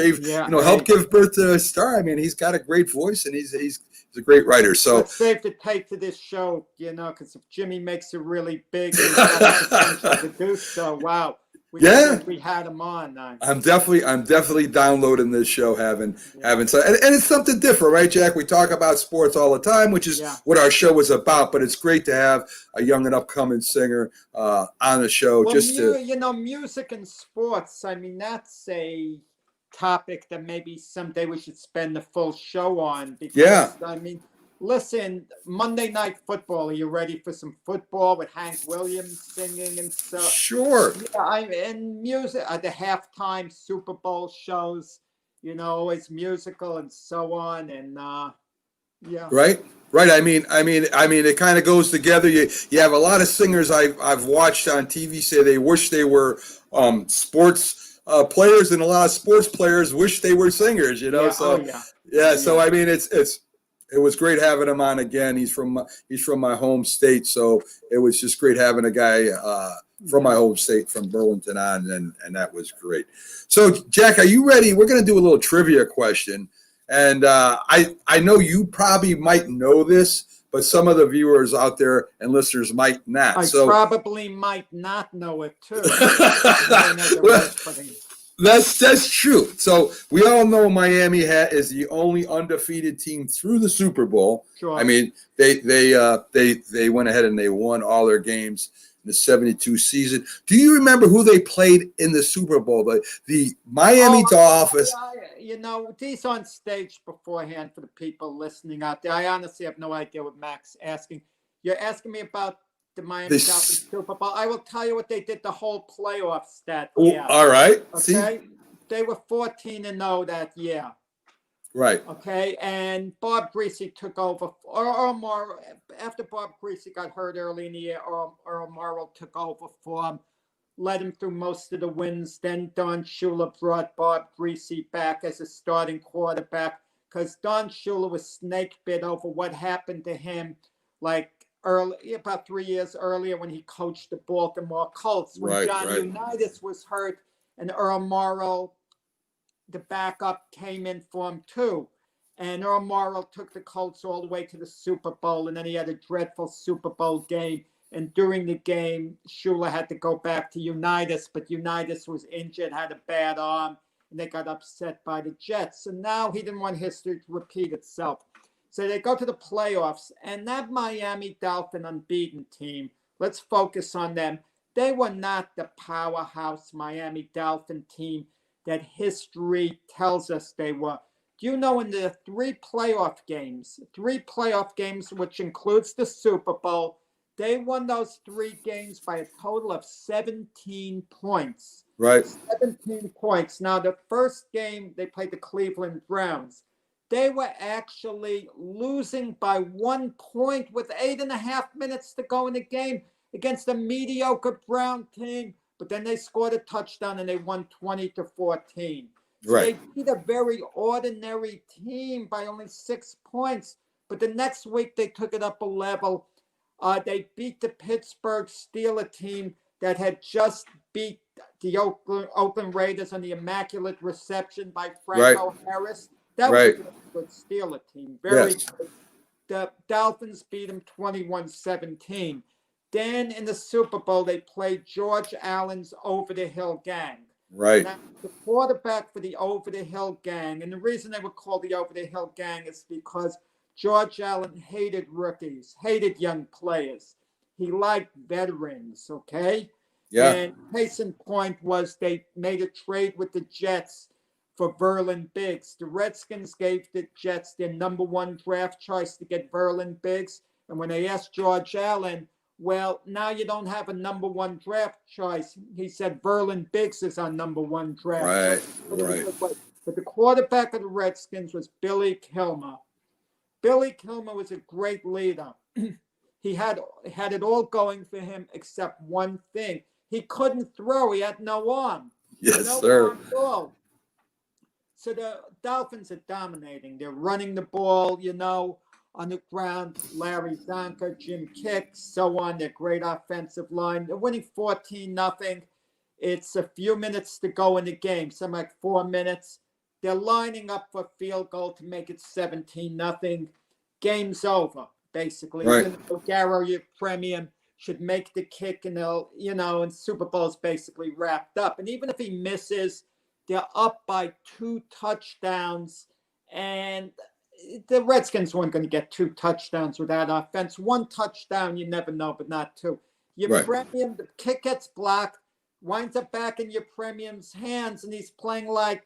helped give birth to a star. I mean, he's got a great voice, and he's a great writer. So let's save the tape for this show, because if Jimmy makes it really big, he's got the potential to do so. Wow. Yeah. We had him on. I'm definitely downloading this show, having so, and it's something different, right, Jack? We talk about sports all the time, which is what our show is about. But it's great to have a young and upcoming singer on the show. Well, music and sports. I mean, that's a topic that maybe someday we should spend the full show on. Because, I mean, listen, Monday Night Football. Are you ready for some football with Hank Williams singing and stuff? Sure. Yeah, and music. The halftime Super Bowl shows, always musical and so on. And yeah. Right. I mean, it kind of goes together. You have a lot of singers I've watched on TV say they wish they were sports players, and a lot of sports players wish they were singers. Yeah. So I mean, it was great having him on again. He's from my home state, so it was just great having a guy from my home state, from Burlington on, and that was great. So, Jack, are you ready? We're going to do a little trivia question. And I know you probably might know this, but some of the viewers out there and listeners might not. I probably might not know it too. That's true. So we all know Miami is the only undefeated team through the Super Bowl. Sure. I mean, they went ahead and they won all their games in the 72 season. Do you remember who they played in the Super Bowl? The Miami Dolphins. These on stage beforehand for the people listening out there. I honestly have no idea what Mac's asking. You're asking me about the Miami Dolphins Super Bowl. I will tell you what they did the whole playoffs that year. All right. Okay. See? They were 14-0 that year. Right. Okay. And Bob Greasy took over, or more after Bob Greasy got hurt early in the year, Earl Morrall took over for him, led him through most of the wins. Then Don Shula brought Bob Greasy back as a starting quarterback because Don Shula was snake bit over what happened to him about 3 years earlier when he coached the Baltimore Colts. When John Unitas was hurt and Earl Morrall, the backup, came in for him too. And Earl Morrall took the Colts all the way to the Super Bowl, and then he had a dreadful Super Bowl game. And during the game, Shula had to go back to Unitas, but Unitas was injured, had a bad arm, and they got upset by the Jets. And now he didn't want history to repeat itself. So they go to the playoffs, and that Miami Dolphin unbeaten team, let's focus on them. They were not the powerhouse Miami Dolphin team that history tells us they were. Do you know in the three playoff games, which includes the Super Bowl, they won those 3 games by a total of 17 points. Right. 17 points. Now, the first game, they played the Cleveland Browns. They were actually losing by 1 point with 8.5 minutes to go in the game against a mediocre Brown team. But then they scored a touchdown and they won 20-14. So right. They beat a very ordinary team by only 6 points. But the next week they took it up a level. They beat the Pittsburgh Steelers team that had just beat the Oakland Raiders on the immaculate reception by Franco Harris. That was a good Steelers team. Very good. The Dolphins beat them 21-17. Then in the Super Bowl, they played George Allen's Over-the-Hill Gang. Right. Now, the quarterback for the Over-the-Hill Gang, and the reason they were called the Over-the-Hill Gang is because George Allen hated rookies, hated young players. He liked veterans, okay? Yeah. And case in point was they made a trade with the Jets for Verlin Biggs. The Redskins gave the Jets their number 1 draft choice to get Verlin Biggs. And when they asked George Allen, well, now you don't have a number 1 draft choice, he said Verlin Biggs is our number 1 draft choice. Right. But the quarterback of the Redskins was Billy Kilmer. Billy Kilmer was a great leader. He had it all going for him except one thing. He couldn't throw. He had no arm. Yes, no sir. arm at all. So the Dolphins are dominating. They're running the ball, on the ground. Larry Zonka, Jim Kick, so on. They're great offensive line. They're winning 14-0. It's a few minutes to go in the game, something like 4 minutes. They're lining up for a field goal to make it 17-0. Game's over, basically. Right. Garo Premium should make the kick, and and Super Bowl is basically wrapped up. And even if he misses, they're up by 2 touchdowns, and the Redskins weren't going to get 2 touchdowns with that offense. 1 touchdown, you never know, but not 2. Your Right. premium, the kick gets blocked, winds up back in your premium's hands, and he's playing like,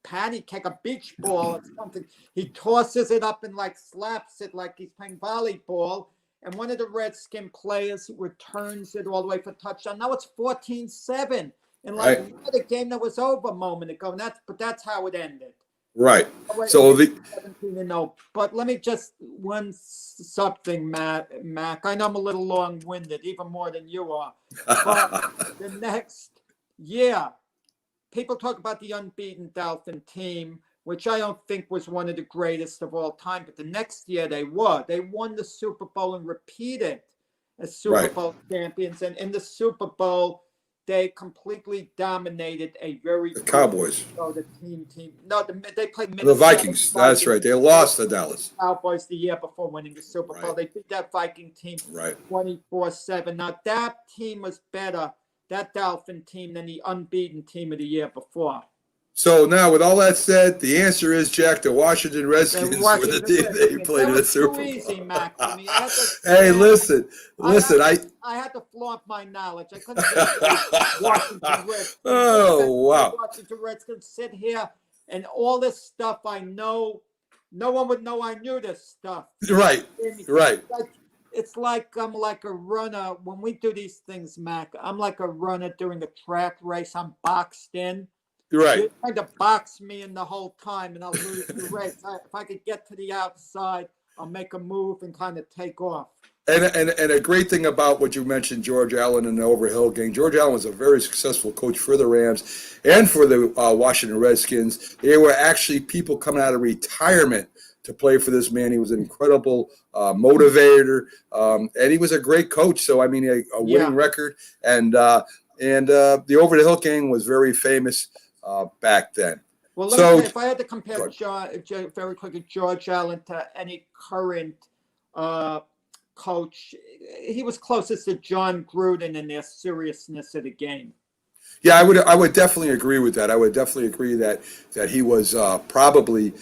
patty cake, a beach ball or something. He tosses it up and like slaps it like he's playing volleyball. And one of the Redskin players returns it all the way for touchdown. Now it's 14-7. And like Right. we had a game that was over a moment ago. And that's how it ended. Right. Oh, So 17-0. But let me just something, Mac. I know I'm a little long-winded, even more than you are. But the next year, people talk about the unbeaten Dolphin team, which I don't think was one of the greatest of all time. But the next year they were. They won the Super Bowl and repeated as Super Right. Bowl champions. And in the Super Bowl, they completely dominated a very The Cowboys. the team. No, they played The Vikings. That's right. They lost to Dallas. Cowboys the year before winning the Super Bowl. Right. They beat that Viking team Right. 24-7. Now that team was better, that Dolphin team, than the unbeaten team of the year before. So now, with all that said, the answer is, Jack, the Washington Redskins were the team they played in the Super Bowl. Easy, Mac, for me. Hey, listen. I had to flaunt my knowledge. I couldn't just Washington Redskins. Oh, wow. Washington Redskins sit here and all this stuff I know. No one would know I knew this stuff. Right. Right. It's like I'm like a runner. When we do these things, Mac, I'm like a runner during a track race. I'm boxed in. Right. You're trying to box me in the whole time, and I'll lose the race. If I could get to the outside, I'll make a move and kind of take off. And a great thing about what you mentioned, George Allen and the Overhill gang. George Allen was a very successful coach for the Rams and for the Washington Redskins. There were actually people coming out of retirement to play for this man. He was an incredible motivator, and he was a great coach. So, I mean, a winning record. And the Over the Hill gang was very famous back then. Well, let me tell you, if I had to compare very quickly George Allen to any current coach, he was closest to John Gruden in their seriousness of the game. Yeah, I would definitely agree with that. I would definitely agree that he was probably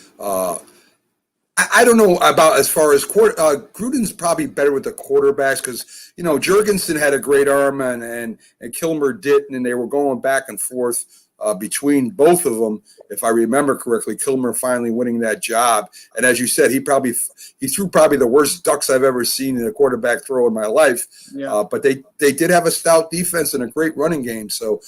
I don't know about as far as Gruden's probably better with the quarterbacks because Jurgensen had a great arm and Kilmer didn't, and they were going back and forth between both of them. If I remember correctly, Kilmer finally winning that job, and as you said, he threw probably the worst ducks I've ever seen in a quarterback throw in my life. Yeah. But they did have a stout defense and a great running game. So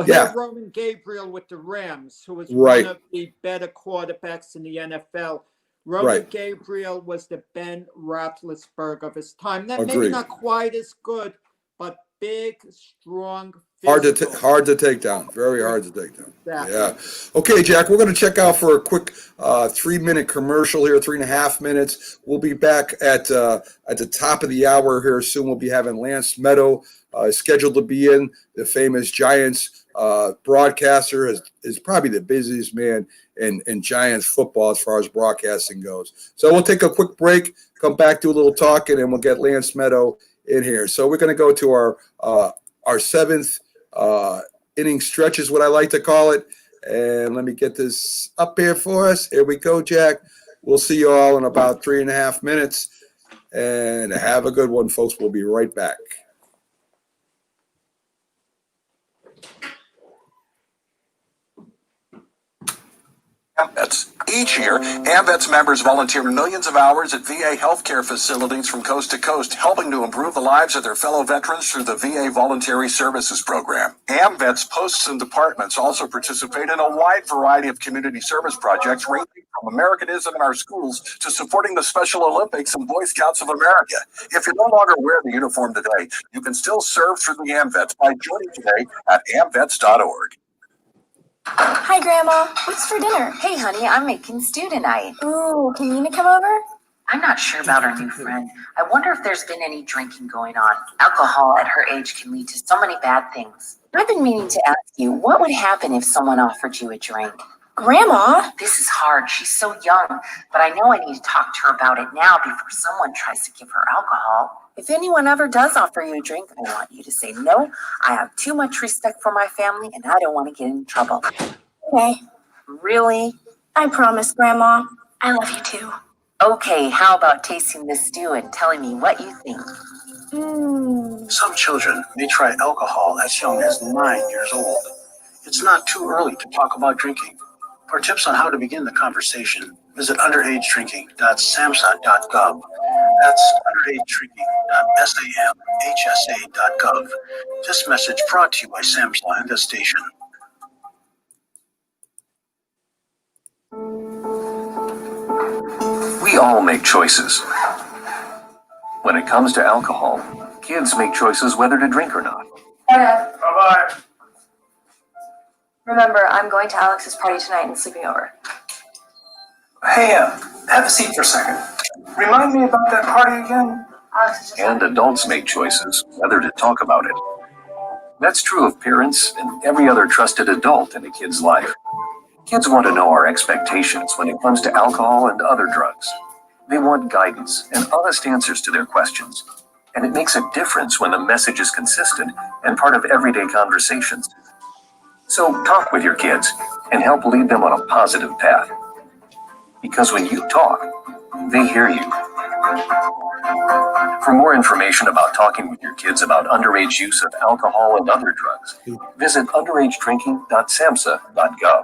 he had Roman Gabriel with the Rams, who was one of the better quarterbacks in the NFL. Roman Gabriel was the Ben Roethlisberger of his time. Maybe not quite as good, but big, strong, physical. Hard to take down. Very hard to take down. Exactly. Yeah. Okay, Jack, we're going to check out for a quick 3-minute commercial here, 3.5 minutes. We'll be back at the top of the hour here soon. We'll be having Lance Meadow scheduled to be in. The famous Giants broadcaster is probably the busiest man in Giants football as far as broadcasting goes. So we'll take a quick break, come back, do a little talking, and we'll get Lance Meadow in here. So we're going to go to our seventh inning stretch is what I like to call it. And let me get this up here for us. Here we go, Jack. We'll see you all in about 3.5 minutes. And have a good one, folks. We'll be right back. AMVETS. Each year, AMVETS members volunteer millions of hours at VA healthcare facilities from coast to coast, helping to improve the lives of their fellow veterans through the VA Voluntary Services Program. AMVETS posts and departments also participate in a wide variety of community service projects ranging from Americanism in our schools to supporting the Special Olympics and Boy Scouts of America. If you no longer wear the uniform today, you can still serve through the AMVETS by joining today at amvets.org. Hi, Grandma. What's for dinner? Hey, honey, I'm making stew tonight. Ooh, can Nina come over? I'm not sure about our new friend. I wonder if there's been any drinking going on. Alcohol at her age can lead to so many bad things. I've been meaning to ask you, what would happen if someone offered you a drink? Grandma? This is hard. She's so young, but I know I need to talk to her about it now before someone tries to give her alcohol. If anyone ever does offer you a drink, I want you to say no. I have too much respect for my family and I don't want to get in trouble. Okay, Really? I promise, Grandma. I love you too. Okay, how about tasting this stew and telling me what you think? Some children may try alcohol as young as 9 years old. It's not too early to talk about drinking. For tips on how to begin the conversation, visit underagedrinking.samhsa.gov. That's underagedrinking.samhsa.gov. This message brought to you by SAMHSA and this station. We all make choices. When it comes to alcohol, kids make choices whether to drink or not. Bye-bye. Remember, I'm going to Alex's party tonight and sleeping over. Hey, have a seat for a second. Remind me about that party again? Alex is just And adults make choices whether to talk about it. That's true of parents and every other trusted adult in a kid's life. Kids want to know our expectations when it comes to alcohol and other drugs. They want guidance and honest answers to their questions. And it makes a difference when the message is consistent and part of everyday conversations. So talk with your kids and help lead them on a positive path. Because when you talk, they hear you. For more information about talking with your kids about underage use of alcohol and other drugs, visit underagedrinking.samhsa.gov.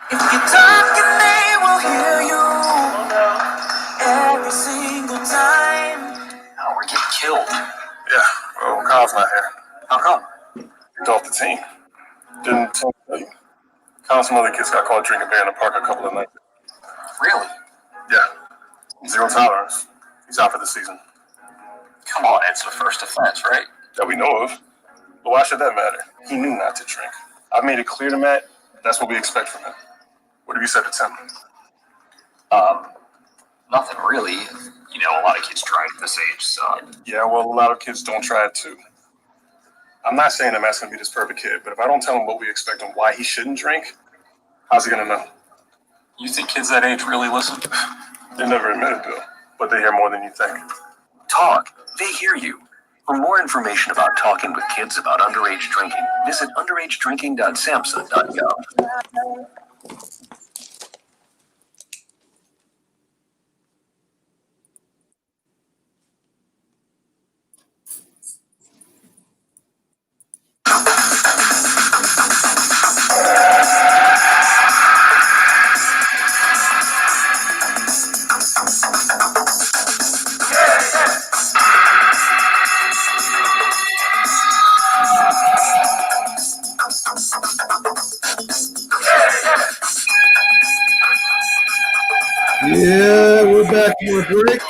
If you talk and they will hear you every single time. Oh, we're getting killed. Yeah, well, Kyle's not here. How come? He's off the team. Didn't tell you. Kyle and some other kids got caught drinking beer in the park a couple of nights. Really? Yeah, zero tolerance. He's out for the season. Come on, it's the first offense, right? That we know of. But why should that matter? He knew not to drink. I made it clear to Matt that's what we expect from him. What have you said to Tim? Nothing really. You know, a lot of kids try at this age, so. Yeah, well, a lot of kids don't try it too. I'm not saying that Matt's gonna be this perfect kid, but if I don't tell him what we expect and why he shouldn't drink, how's he gonna know? You think kids that age really listen? They never admit it though, but they hear more than you think. Talk. They hear you. For more information about talking with kids about underage drinking, visit underagedrinking.samhsa.gov. Yeah, we're back from a break.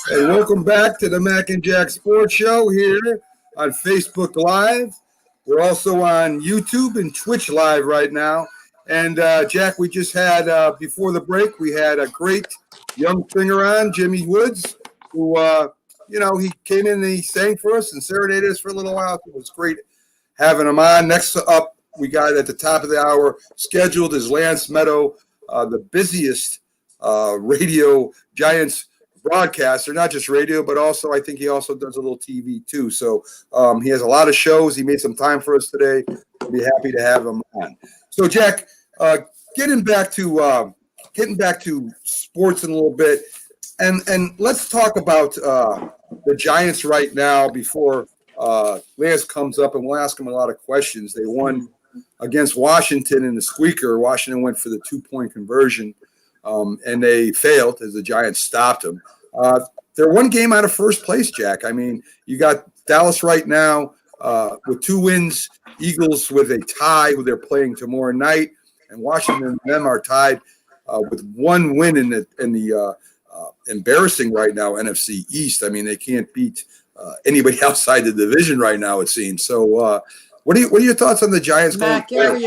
Hey, welcome back to the Mac and Jack Sports Show here on Facebook Live. We're also on YouTube and Twitch Live right now. And Jack, we just had, before the break, we had a great young singer on, Jimmy Woods, who, he came in and he sang for us and serenaded us for a little while. It was great having him on. Next up, we got at the top of the hour scheduled is Lance Meadow, the busiest radio Giants broadcaster, not just radio, but also I think he also does a little TV too. So he has a lot of shows. He made some time for us today. We'll be happy to have him on. So Jack, getting back to sports in a little bit, and let's talk about the Giants right now before Lance comes up, and we'll ask him a lot of questions. They won against Washington in the squeaker. Washington went for the 2-point conversion. And they failed as the Giants stopped them. They're one game out of first place, Jack. I mean, you got Dallas right now with 2 wins, Eagles with a tie who they're playing tomorrow night, and Washington and them are tied with 1 win in the embarrassing right now NFC East. I mean, they can't beat anybody outside the division right now, it seems. So what are your thoughts on the Giants going Mac, forward?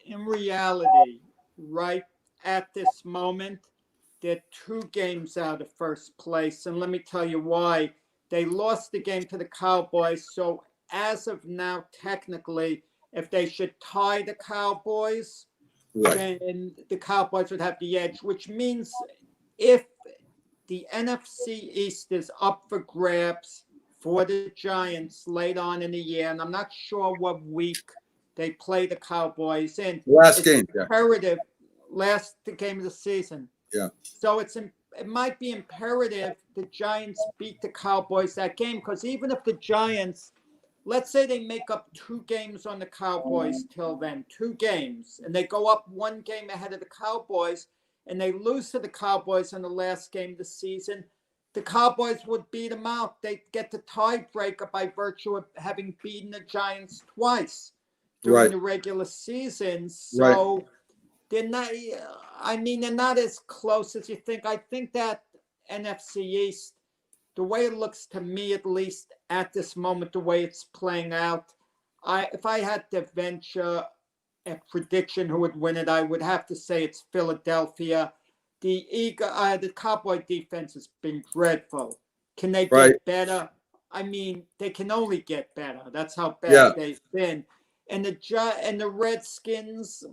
in reality, right at this moment, they're 2 games out of first place. And let me tell you why. They lost the game to the Cowboys. So as of now, technically, if they should tie the Cowboys, Right. then the Cowboys would have the edge, which means if the NFC East is up for grabs for the Giants late on in the year, and I'm not sure what week they play the Cowboys in. Last It's game, yeah. imperative, last game of the season. Yeah. So it might be imperative the Giants beat the Cowboys that game, because even if the Giants, let's say they make up 2 games on the Cowboys till then, 2 games, and they go up 1 game ahead of the Cowboys, and they lose to the Cowboys in the last game of the season, the Cowboys would beat them out. They'd get the tiebreaker by virtue of having beaten the Giants twice during Right. the regular season. Right. So they're not, I mean, they're not as close as you think. I think that NFC East, the way it looks to me, at least at this moment, the way it's playing out, if I had to venture a prediction who would win it, I would have to say it's Philadelphia. The Cowboy defense has been dreadful. Can they Right. get better? I mean, they can only get better. That's how bad Yeah. they've been. And the Redskins,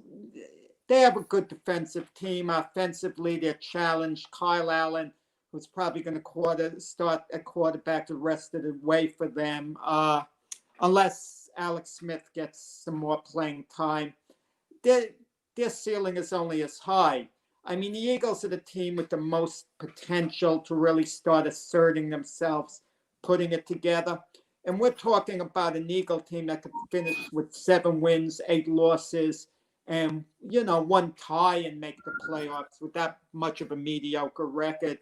they have a good defensive team. Offensively, they're challenged. Kyle Allen, who's probably going to start at quarterback the rest of the way for them, unless Alex Smith gets some more playing time. Their ceiling is only as high. I mean, the Eagles are the team with the most potential to really start asserting themselves, putting it together. And we're talking about an Eagle team that could finish with 7 wins, 8 losses, and 1 tie and make the playoffs with that much of a mediocre record.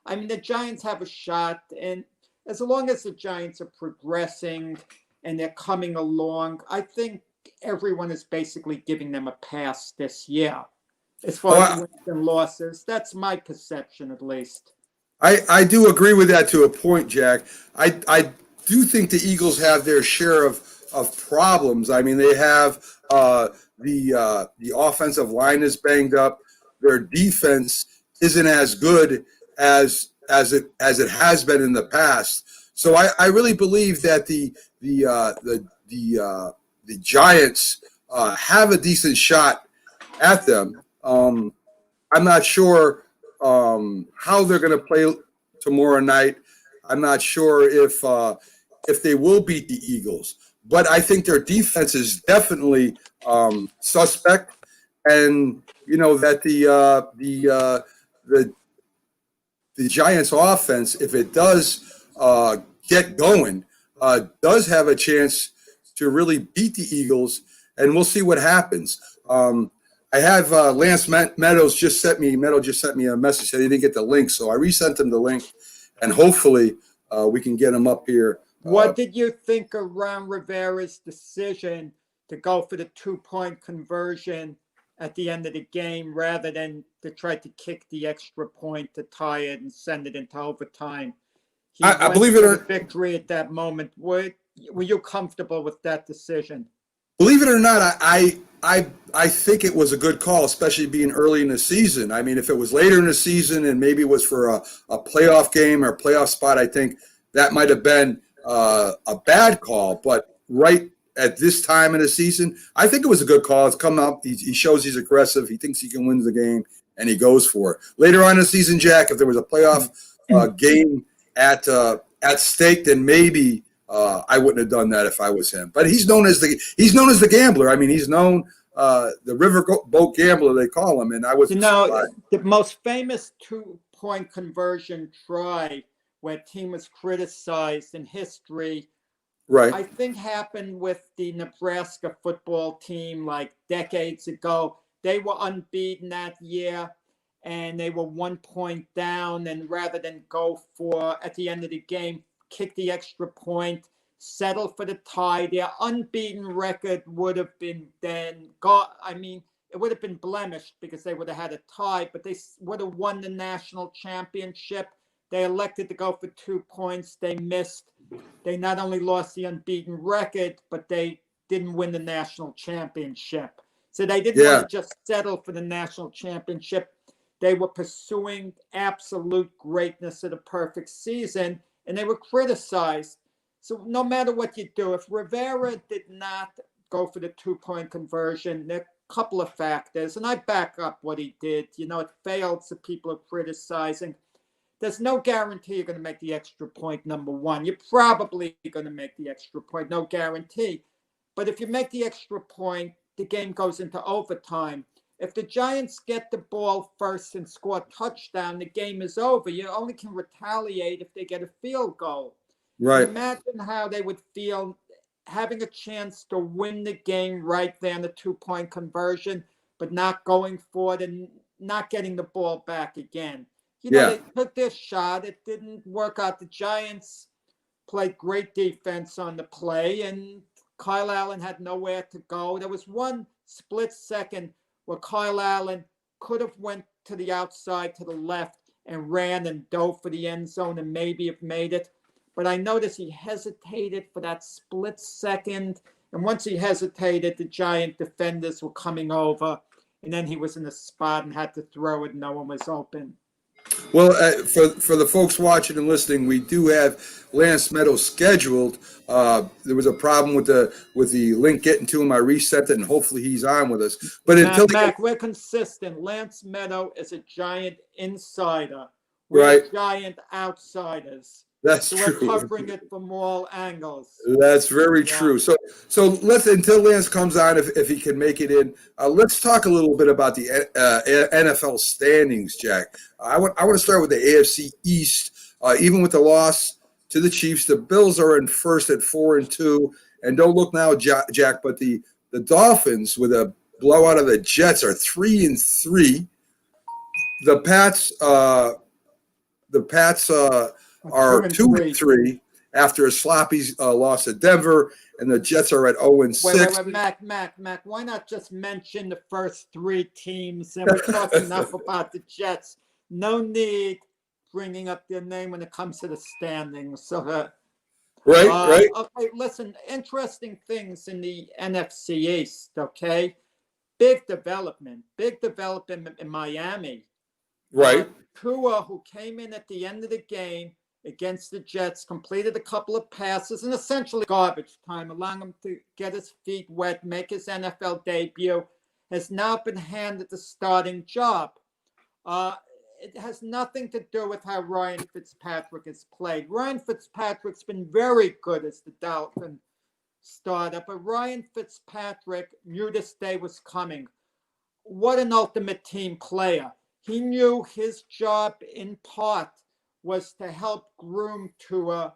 I mean, the Giants have a shot, and as long as the Giants are progressing and they're coming along, I think everyone is basically giving them a pass this year. As far as wins and losses, that's my perception, at least. I do agree with that to a point, Jack. I do think the Eagles have their share of problems. I mean, they have the offensive line is banged up. Their defense isn't as good as it has been in the past. So I really believe that the Giants have a decent shot at them. I'm not sure how they're going to play tomorrow night. I'm not sure if they will beat the Eagles, but I think their defense is definitely suspect, and that the Giants' offense, if it does get going, does have a chance to really beat the Eagles, and we'll see what happens. I have Lance Meadows just sent me a message, said he didn't get the link, so I resent him the link, and hopefully we can get him up here. What did you think of Ron Rivera's decision to go for the 2-point conversion at the end of the game rather than to try to kick the extra point to tie it and send it into overtime? I believe it or victory at that moment. Were you comfortable with that decision? Believe it or not, I think it was a good call, especially being early in the season. I mean, if it was later in the season and maybe it was for a playoff game or a playoff spot, I think that might have been a bad call. But right at this time in the season, I think it was a good call. It's come up. He shows he's aggressive. He thinks he can win the game, and he goes for it. Later on in the season, Jack, if there was a playoff game at stake, then maybe I wouldn't have done that if I was him. But he's known as the gambler. I mean, he's known the riverboat gambler, they call him. And I was the most famous 2-point conversion try where a team was criticized in history, right? I think happened with the Nebraska football team like decades ago. They were unbeaten that year, and they were 1 point down, and rather than go for, at the end of the game, kick the extra point, settle for the tie, their unbeaten record would have been it would have been blemished because they would have had a tie, but they would have won the national championship. They elected to go for 2 points. They missed. They not only lost the unbeaten record, but they didn't win the national championship. So they didn't want to just settle for the national championship. They were pursuing absolute greatness of the perfect season, and they were criticized. So no matter what you do, if Rivera did not go for the 2-point conversion, they're couple of factors, and I back up what he did. It failed, so people are criticizing. There's no guarantee you're going to make the extra point, number one. You're probably going to make the extra point, no guarantee. But if you make the extra point, the game goes into overtime. If the Giants get the ball first and score a touchdown, the game is over. You only can retaliate if they get a field goal. Right. Imagine how they would feel having a chance to win the game right there in the 2-point conversion, but not going for it and not getting the ball back again. They took their shot. It didn't work out. The Giants played great defense on the play, and Kyle Allen had nowhere to go. There was one split second where Kyle Allen could have went to the outside, to the left, and ran and dove for the end zone and maybe have made it. But I noticed he hesitated for that split second. And once he hesitated, the Giant defenders were coming over. And then he was in a spot and had to throw it. No one was open. Well, for the folks watching and listening, we do have Lance Meadow scheduled. There was a problem with the link getting to him. I reset it, and hopefully he's on with us. But Mac, we're consistent. Lance Meadow is a Giant insider. We're Giant outsiders. That's so true. We're covering it from all angles. That's very true. So let's, until Lance comes on, if he can make it in, let's talk a little bit about the NFL standings, Jack. I want to start with the AFC East. Even with the loss to the Chiefs, the Bills are in first at 4-2. And don't look now, Jack, but the Dolphins with a blowout of the Jets are 3-3. The Pats are 2-3 after a sloppy loss at Denver, and the Jets are at 0-6. Wait, Mac, why not just mention the first three teams? And we talked enough about the Jets. No need bringing up their name when it comes to the standings. So, right. Okay, listen, interesting things in the NFC East, okay? Big development in Miami. Right. Tua, who came in at the end of the game against the Jets, completed a couple of passes and essentially garbage time, allowing him to get his feet wet, make his NFL debut, has now been handed the starting job. It has nothing to do with how Ryan Fitzpatrick has played. Ryan Fitzpatrick's been very good as the Dolphin starter, but Ryan Fitzpatrick knew this day was coming. What an ultimate team player. He knew his job in part was to help groom Tua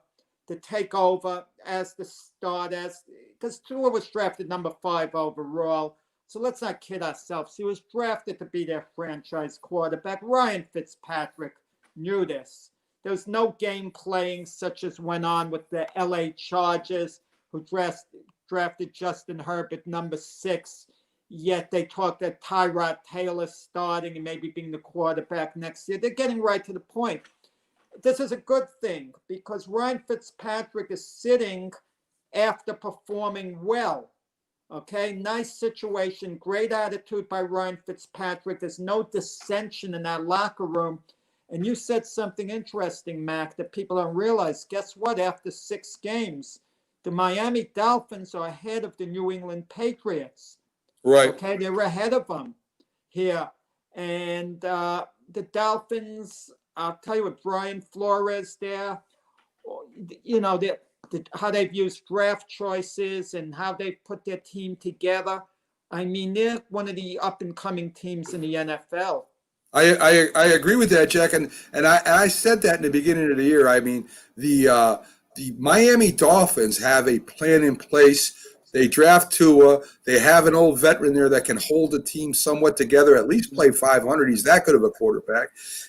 to take over as the starter, because Tua was drafted number 5 overall. So let's not kid ourselves. He was drafted to be their franchise quarterback. Ryan Fitzpatrick knew this. There was no game playing such as went on with the LA Chargers, who drafted Justin Herbert number 6. Yet they talked that Tyrod Taylor starting and maybe being the quarterback next year. They're getting right to the point. This is a good thing because Ryan Fitzpatrick is sitting after performing well. Okay, nice situation, great attitude by Ryan Fitzpatrick. There's no dissension in that locker room. And you said something interesting, Mac, that people don't realize. Guess what? After 6 games, the Miami Dolphins are ahead of the New England Patriots. Right. Okay, they were ahead of them here. And the Dolphins, I'll tell you, with Brian Flores there, how they've used draft choices and how they've put their team together. I mean, they're one of the up-and-coming teams in the NFL. I agree with that, Jack, and I said that in the beginning of the year. I mean, the Miami Dolphins have a plan in place. They draft Tua. They have an old veteran there that can hold the team somewhat together, at least play 500. He's that good of a quarterback.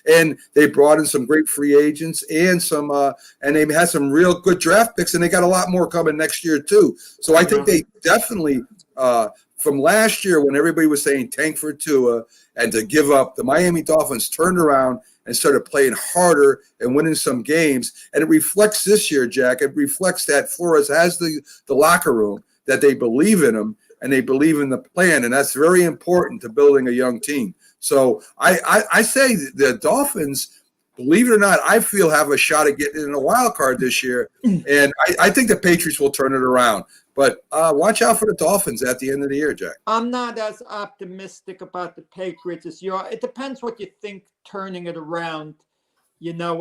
And they brought in some great free agents and they had some real good draft picks, and they got a lot more coming next year too. So I think they definitely, from last year when everybody was saying tank for Tua and to give up, the Miami Dolphins turned around and started playing harder and winning some games. And it reflects this year, Jack. It reflects that Flores has the locker room, that they believe in him and they believe in the plan. And that's very important to building a young team. So I say the Dolphins, believe it or not, I feel have a shot at getting in a wild card this year. And I think the Patriots will turn it around. But watch out for the Dolphins at the end of the year, Jack. I'm not as optimistic about the Patriots as you are. It depends what you think turning it around,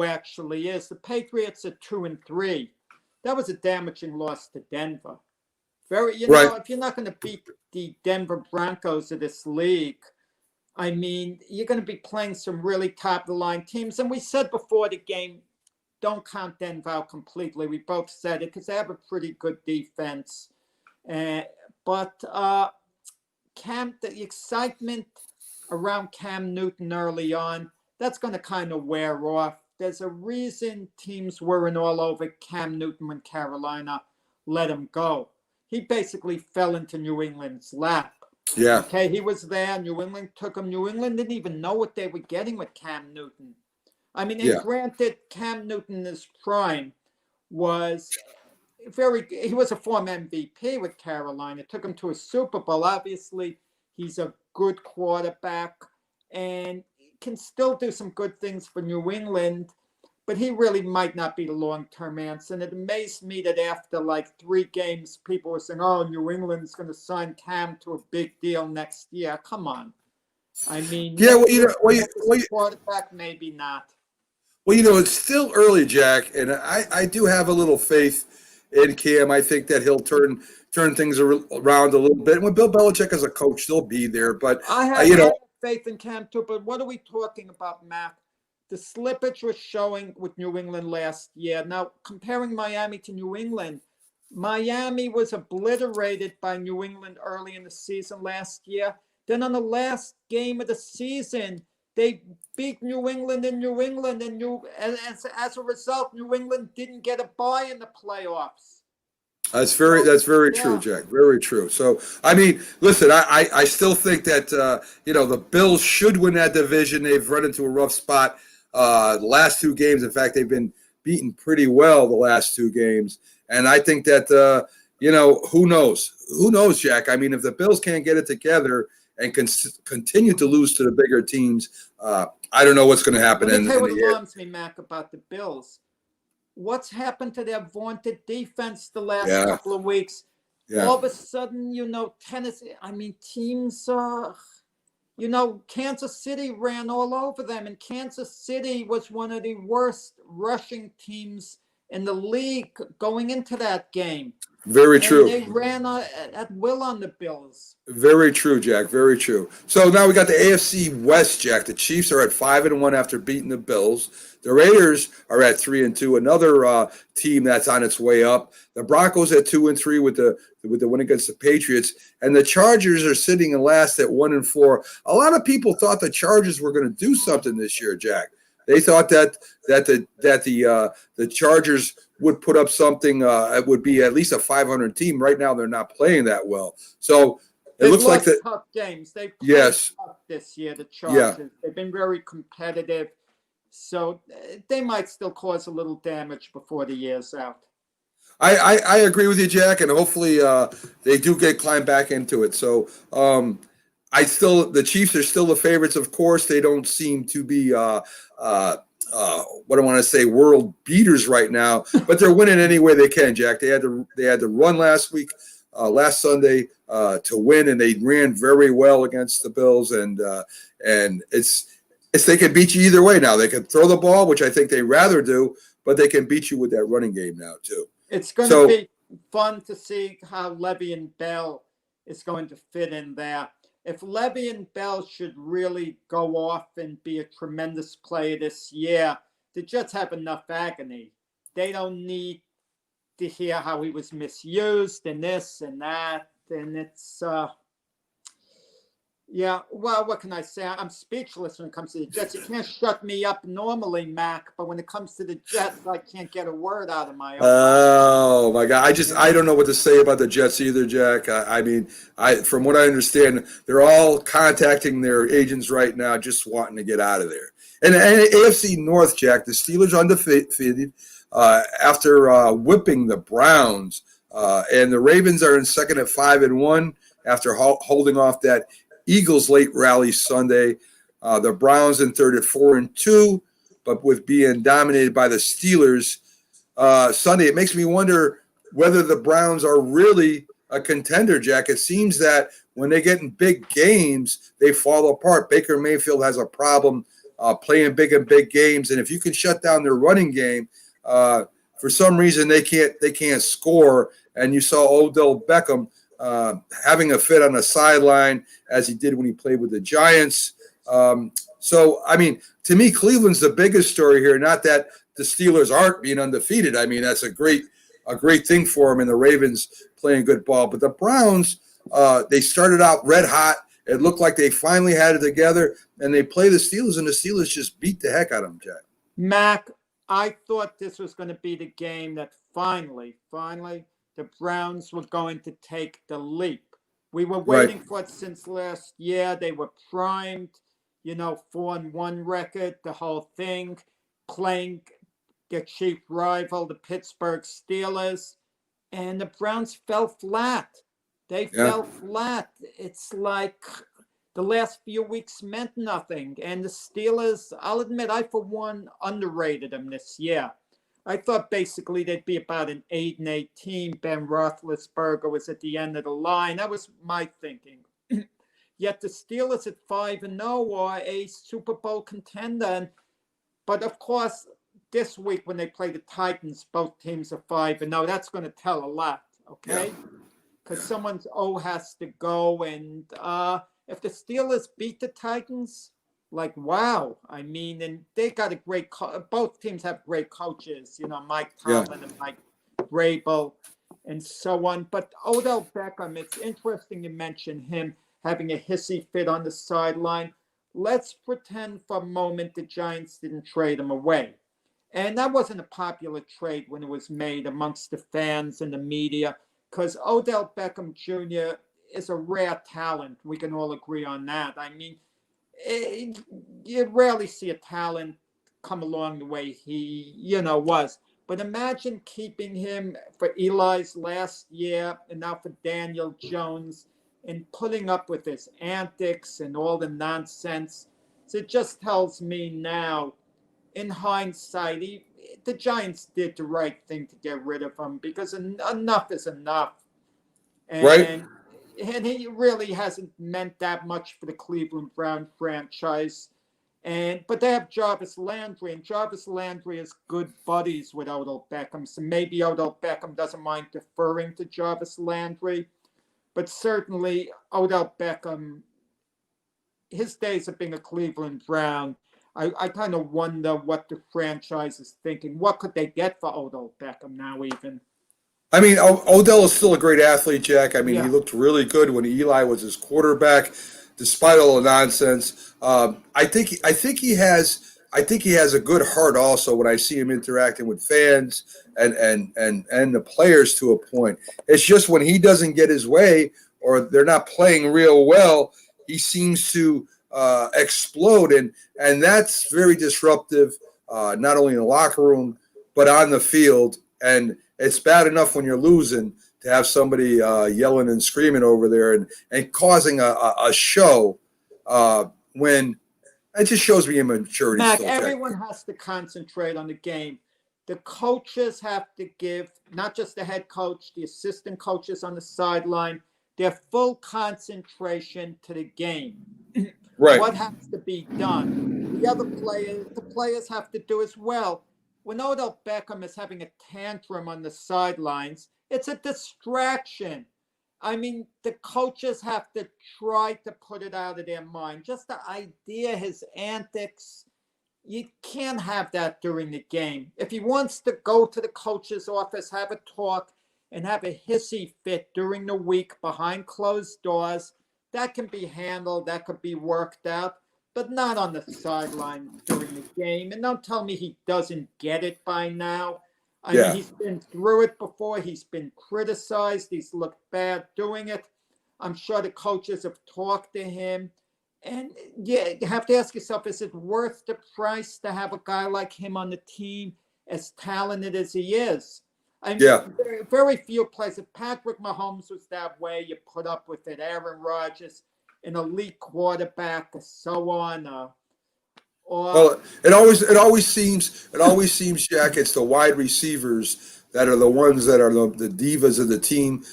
actually is. The Patriots are 2-3. That was a damaging loss to Denver. Right. If you're not going to beat the Denver Broncos of this league, I mean, you're going to be playing some really top-of-the-line teams. And we said before the game, don't count Denver out completely. We both said it because they have a pretty good defense. But the excitement around Cam Newton early on, that's going to kind of wear off. There's a reason teams weren't all over Cam Newton when Carolina let him go. He basically fell into New England's lap. Yeah. Okay, he was there. New England took him. New England didn't even know what they were getting with Cam Newton. I mean, and granted, Cam Newton in his prime was he was a former MVP with Carolina. Took him to a Super Bowl. Obviously, he's a good quarterback and can still do some good things for New England, but he really might not be the long-term answer. And it amazed me that after like 3 games, people were saying, oh, New England's going to sign Cam to a big deal next year. Come on. I mean, quarterback, maybe not. Well, it's still early, Jack, and I do have a little faith in Cam. I think that he'll turn things around a little bit. And with Bill Belichick as a coach, they'll be there. But I have faith in Cam too. But what are we talking about, Matt? The slippage was showing with New England last year. Now, comparing Miami to New England, Miami was obliterated by New England early in the season last year. Then on the last game of the season, they beat New England in New England, and as a result, New England didn't get a bye in the playoffs. That's very true, Jack. Very true. So, I mean, listen, I still think that the Bills should win that division. They've run into a rough spot the last 2 games. In fact, they've been beaten pretty well the last 2 games, and I think that who knows? Who knows, Jack? I mean, if the Bills can't get it together and continue to lose to the bigger teams, I don't know what's going to happen. Let me tell you what alarms me, Mac, about the Bills. What's happened to their vaunted defense the last couple of weeks? Yeah. All of a sudden, Tennessee, I mean, teams, Kansas City ran all over them, and Kansas City was one of the worst rushing teams in the league going into that game. Very true. And they ran at will on the Bills. Very true, Jack. Very true. So now we got the AFC West, Jack. The Chiefs are at 5-1 after beating the Bills. The Raiders are at 3-2. Another team that's on its way up. The Broncos at 2-3 with the win against the Patriots, and the Chargers are sitting in last at 1-4. A lot of people thought the Chargers were going to do something this year, Jack. They thought that the Chargers would put up something. It would be at least a 500 team. Right now, they're not playing that well. So it looks like that. Tough games. They've played tough this year. The Chargers. They've been very competitive. So they might still cause a little damage before the year's out. I agree with you, Jack, and hopefully they do climb back into it. So the Chiefs are still the favorites, of course. They don't seem to be what I want to say, world beaters right now, but they're winning any way they can, Jack. They had to run last Sunday to win, and they ran very well against the Bills, and it's they can beat you either way now. They can throw the ball, which I think they rather do, but they can beat you with that running game now too. It's going to be fun to see how Le'Veon Bell is going to fit in there. If Le'Veon Bell should really go off and be a tremendous player this year, the Jets have enough agony. They don't need to hear how he was misused and this and that. And it's, what can I say? I'm speechless when it comes to the Jets. You can't shut me up normally, Mac, but when it comes to the Jets, I can't get a word out of my own. Oh, my God. I don't know what to say about the Jets either, Jack. I mean, from what I understand, they're all contacting their agents right now, just wanting to get out of there. And AFC North, Jack, the Steelers undefeated after whipping the Browns. And the Ravens are in second at 5-1 after holding off that Eagles late rally Sunday. The Browns in third at 4-2, but with being dominated by the Steelers Sunday, it makes me wonder whether the Browns are really a contender, Jack. It seems that when they get in big games, they fall apart. Baker Mayfield has a problem playing big in big games, and if you can shut down their running game, for some reason they can't score. And you saw Odell Beckham having a fit on the sideline as he did when he played with the Giants. So, I mean, to me, Cleveland's the biggest story here. Not that the Steelers aren't being undefeated. I mean, that's a great thing for them, and the Ravens playing good ball. But the Browns, they started out red hot. It looked like they finally had it together, and they play the Steelers, and the Steelers just beat the heck out of them, Jack. Mac, I thought this was going to be the game that finally, the Browns were going to take the leap. We were waiting for it since last year. They were primed, 4-1 record, the whole thing, playing their chief rival, the Pittsburgh Steelers, and the Browns fell flat. They fell flat. It's like the last few weeks meant nothing. And the Steelers, I'll admit, I, for one, underrated them this year. I thought basically they'd be about an 8-8 team. Ben Roethlisberger was at the end of the line. That was my thinking. Yet the Steelers at 5-0 are a Super Bowl contender. But of course, this week when they play the Titans, both teams are 5-0. That's going to tell a lot, okay? Because someone's has to go. And if the Steelers beat the Titans, like, wow. I mean, and they got a great both teams have great coaches, Mike Tomlin and Mike Vrabel and so on. But Odell Beckham, it's interesting you mention him having a hissy fit on the sideline. Let's pretend for a moment the Giants didn't trade him away. And that wasn't a popular trade when it was made amongst the fans and the media, because Odell Beckham Jr. is a rare talent. We can all agree on that. I mean, you rarely see a talent come along the way he, was. But imagine keeping him for Eli's last year and now for Daniel Jones and putting up with his antics and all the nonsense. So it just tells me now, in hindsight, the Giants did the right thing to get rid of him, because enough is enough. And he really hasn't meant that much for the Cleveland Brown franchise. But they have Jarvis Landry, and Jarvis Landry is good buddies with Odell Beckham. So maybe Odell Beckham doesn't mind deferring to Jarvis Landry. But certainly Odell Beckham, his days of being a Cleveland Brown, I kind of wonder what the franchise is thinking. What could they get for Odell Beckham now even? I mean, Odell is still a great athlete, Jack. I mean, he looked really good when Eli was his quarterback, despite all the nonsense. I think he has a good heart also when I see him interacting with fans and the players to a point. It's just when he doesn't get his way or they're not playing real well, he seems to explode, and that's very disruptive, not only in the locker room but on the field. And it's bad enough when you're losing to have somebody yelling and screaming over there and causing a show when it just shows me immaturity. Mac, everyone has to concentrate on the game. The coaches have to give, not just the head coach, the assistant coaches on the sideline, their full concentration to the game. Right. What has to be done? The players have to do as well. When Odell Beckham is having a tantrum on the sidelines, it's a distraction. I mean, the coaches have to try to put it out of their mind. Just the idea, his antics, you can't have that during the game. If he wants to go to the coach's office, have a talk, and have a hissy fit during the week behind closed doors, that can be handled, that could be worked out, but not on the sideline during the game. And don't tell me he doesn't get it by now. I mean, he's been through it before. He's been criticized. He's looked bad doing it. I'm sure the coaches have talked to him. And you have to ask yourself, is it worth the price to have a guy like him on the team, as talented as he is? I mean, very few players. If Patrick Mahomes was that way, you put up with it. Aaron Rodgers, an elite quarterback, and so on. Well, it always seems, Jack, it's the wide receivers that are the ones that are the divas of the team,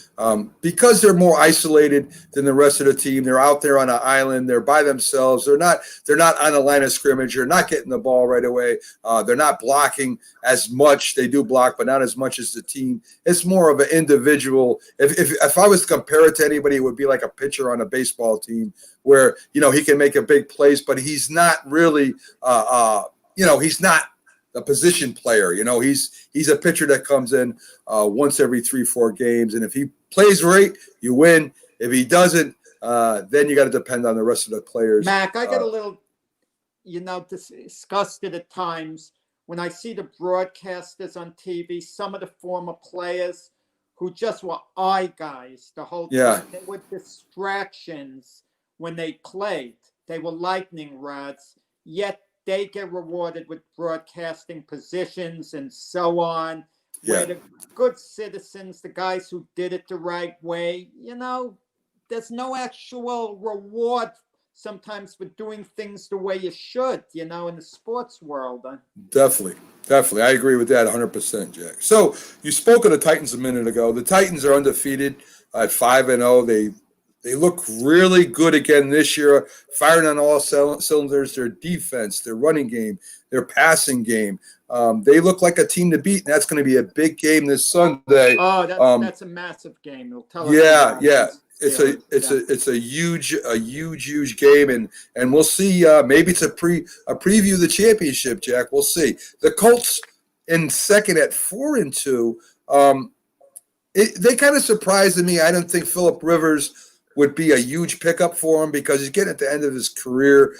because they're more isolated than the rest of the team. They're out there on an island. They're by themselves. They're not on the line of scrimmage. They're not getting the ball right away. They're not blocking as much. They do block, but not as much as the team. It's more of an individual. If I was to compare it to anybody, it would be like a pitcher on a baseball team where, he can make a big plays, but he's not really, he's not a position player. He's a pitcher that comes in once every 3-4 games. And if he plays right, you win. If he doesn't, then you got to depend on the rest of the players. Mac, I get a little, disgusted at times when I see the broadcasters on TV, some of the former players who just were eye guys the whole time. Yeah. They were distractions when they played. They were lightning rods, yet they get rewarded with broadcasting positions and so on. Yeah. Where the good citizens, the guys who did it the right way, there's no actual reward sometimes for doing things the way you should, in the sports world. Definitely. I agree with that 100%, Jack. So you spoke of the Titans a minute ago. The Titans are undefeated at 5-0. They look really good again this year, firing on all cylinders. Their defense, their running game, their passing game. They look like a team to beat, and that's going to be a big game this Sunday. Oh, that's a massive game. It'll tell us Yeah. It's a huge game, and we'll see. Maybe it's a preview of the championship, Jack. We'll see. The Colts in second at 4-2. They kind of surprised me. I didn't think Phillip Rivers would be a huge pickup for him because he's getting at the end of his career.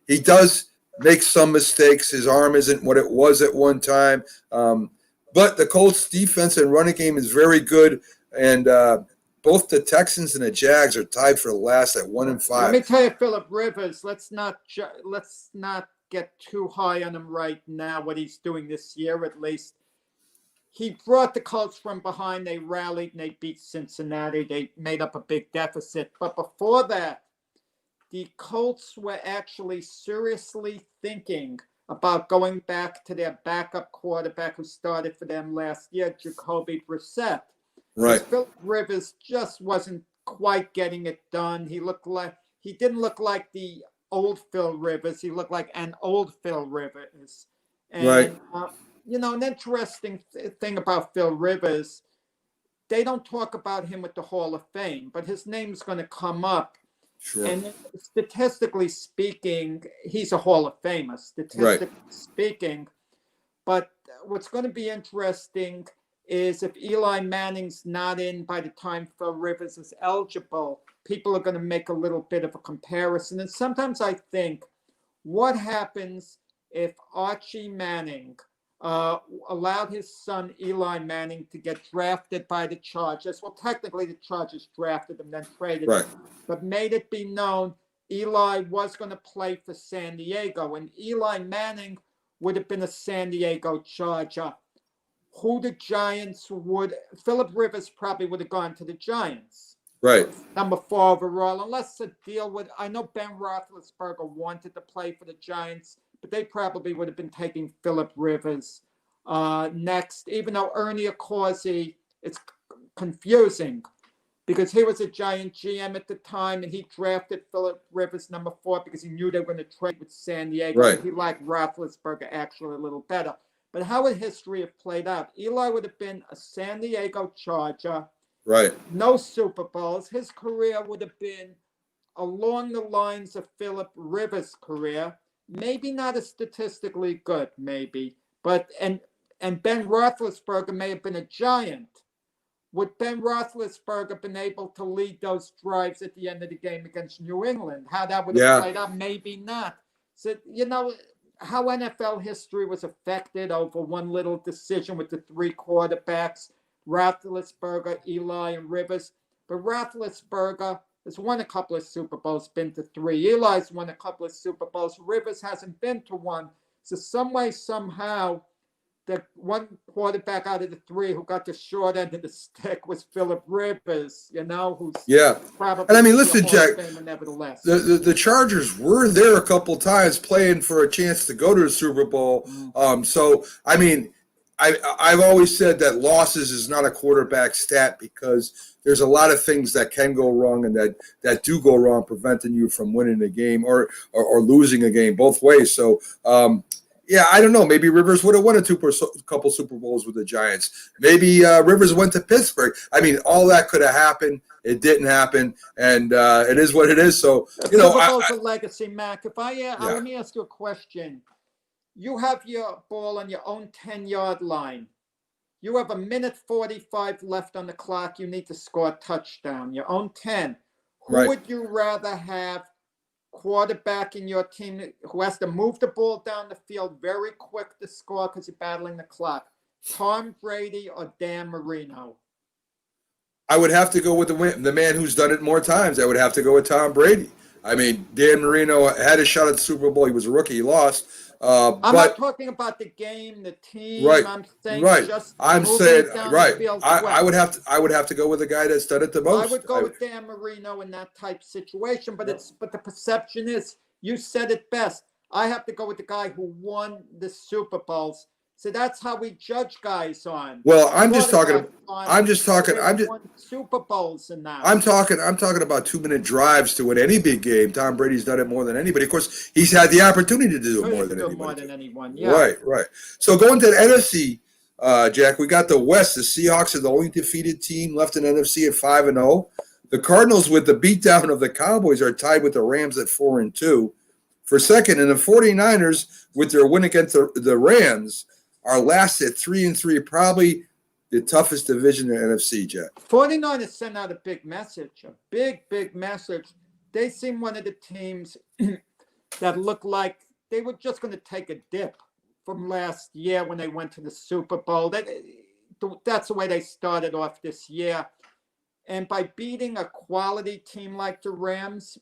He does make some mistakes. His arm isn't what it was at one time. But the Colts defense and running game is very good. And both the Texans and the Jags are tied for last at 1-5. Let me tell you, Phillip Rivers, let's not get too high on him right now, what he's doing this year at least. He brought the Colts from behind. They rallied and they beat Cincinnati. They made up a big deficit. But before that, the Colts were actually seriously thinking about going back to their backup quarterback who started for them last year, Jacoby Brissett. Right. Phillip Rivers just wasn't quite getting it done. He didn't look like the old Phil Rivers. He looked like an old Phil Rivers. And, right. An interesting thing about Phil Rivers, they don't talk about him with the Hall of Fame, but his name's going to come up. Sure. And statistically speaking, he's a Hall of Famer, statistically speaking. But what's going to be interesting is if Eli Manning's not in by the time Phil Rivers is eligible, people are going to make a little bit of a comparison. And sometimes I think, what happens if Archie Manning allowed his son Eli Manning to get drafted by the Chargers? Well, technically the Chargers drafted him, then traded him, but made it be known Eli was going to play for San Diego, and Eli Manning would have been a San Diego Charger. Phillip Rivers probably would have gone to the Giants. Right. Number 4 overall, unless a deal with, I know Ben Roethlisberger wanted to play for the Giants, but they probably would have been taking Phillip Rivers next, even though Ernie Accorsi, it's confusing because he was a Giant GM at the time and he drafted Phillip Rivers number 4 because he knew they were going to trade with San Diego. Right. He liked Roethlisberger actually a little better. But how would history have played out? Eli would have been a San Diego Charger. Right. No Super Bowls. His career would have been along the lines of Phillip Rivers' career. Maybe not as statistically good, maybe. But and Ben Roethlisberger may have been a Giant. Would Ben Roethlisberger been able to lead those drives at the end of the game against New England? How that would have played out? Maybe not. So, how NFL history was affected over one little decision with the 3 quarterbacks, Roethlisberger, Eli, and Rivers. But Roethlisberger has won a couple of Super Bowls, been to 3. Eli's won a couple of Super Bowls. Rivers hasn't been to one. So some way, somehow, the one quarterback out of the 3 who got the short end of the stick was Phillip Rivers, who's probably. And I mean, listen, Jack, nevertheless. the Chargers were there a couple times playing for a chance to go to the Super Bowl. So, I mean, I've always said that losses is not a quarterback stat because there's a lot of things that can go wrong and that do go wrong, preventing you from winning a game or losing a game both ways. So, yeah, I don't know. Maybe Rivers would have won a couple Super Bowls with the Giants. Maybe Rivers went to Pittsburgh. I mean, all that could have happened. It didn't happen, and it is what it is. So, Super Bowl's a legacy, Mac. Let me ask you a question. You have your ball on your own 10-yard line. You have 1:45 left on the clock. You need to score a touchdown. Your own 10. Who would you rather have quarterback in your team who has to move the ball down the field very quick to score because you're battling the clock? Tom Brady or Dan Marino? I would have to go with the man who's done it more times. I would have to go with Tom Brady. I mean, Dan Marino had a shot at the Super Bowl. He was a rookie. He lost. I'm not talking about the game, the team. Right. I'm saying right. I'm saying right. I would have to go with the guy that's done it the most. I would go with Dan Marino in that type situation, but the perception is, you said it best. I have to go with the guy who won the Super Bowls. So that's how we judge guys on. Well, I'm just talking. Super Bowls and that. I'm talking about 2-minute drives to win any big game. Tom Brady's done it more than anybody. Of course, he's had the opportunity to do it more than anybody. More than anyone, yeah. Right. So going to the NFC, Jack, we got the West. The Seahawks are the only defeated team left in NFC at 5-0. The Cardinals, with the beatdown of the Cowboys, are tied with the Rams at 4-2 for second, and the 49ers, with their win against the Rams, are last at 3-3, probably the toughest division in the NFC, Jack. 49ers sent out a big message, a big message. They seem one of the teams that looked like they were just going to take a dip from last year when they went to the Super Bowl. That's the way they started off this year. And by beating a quality team like the Rams,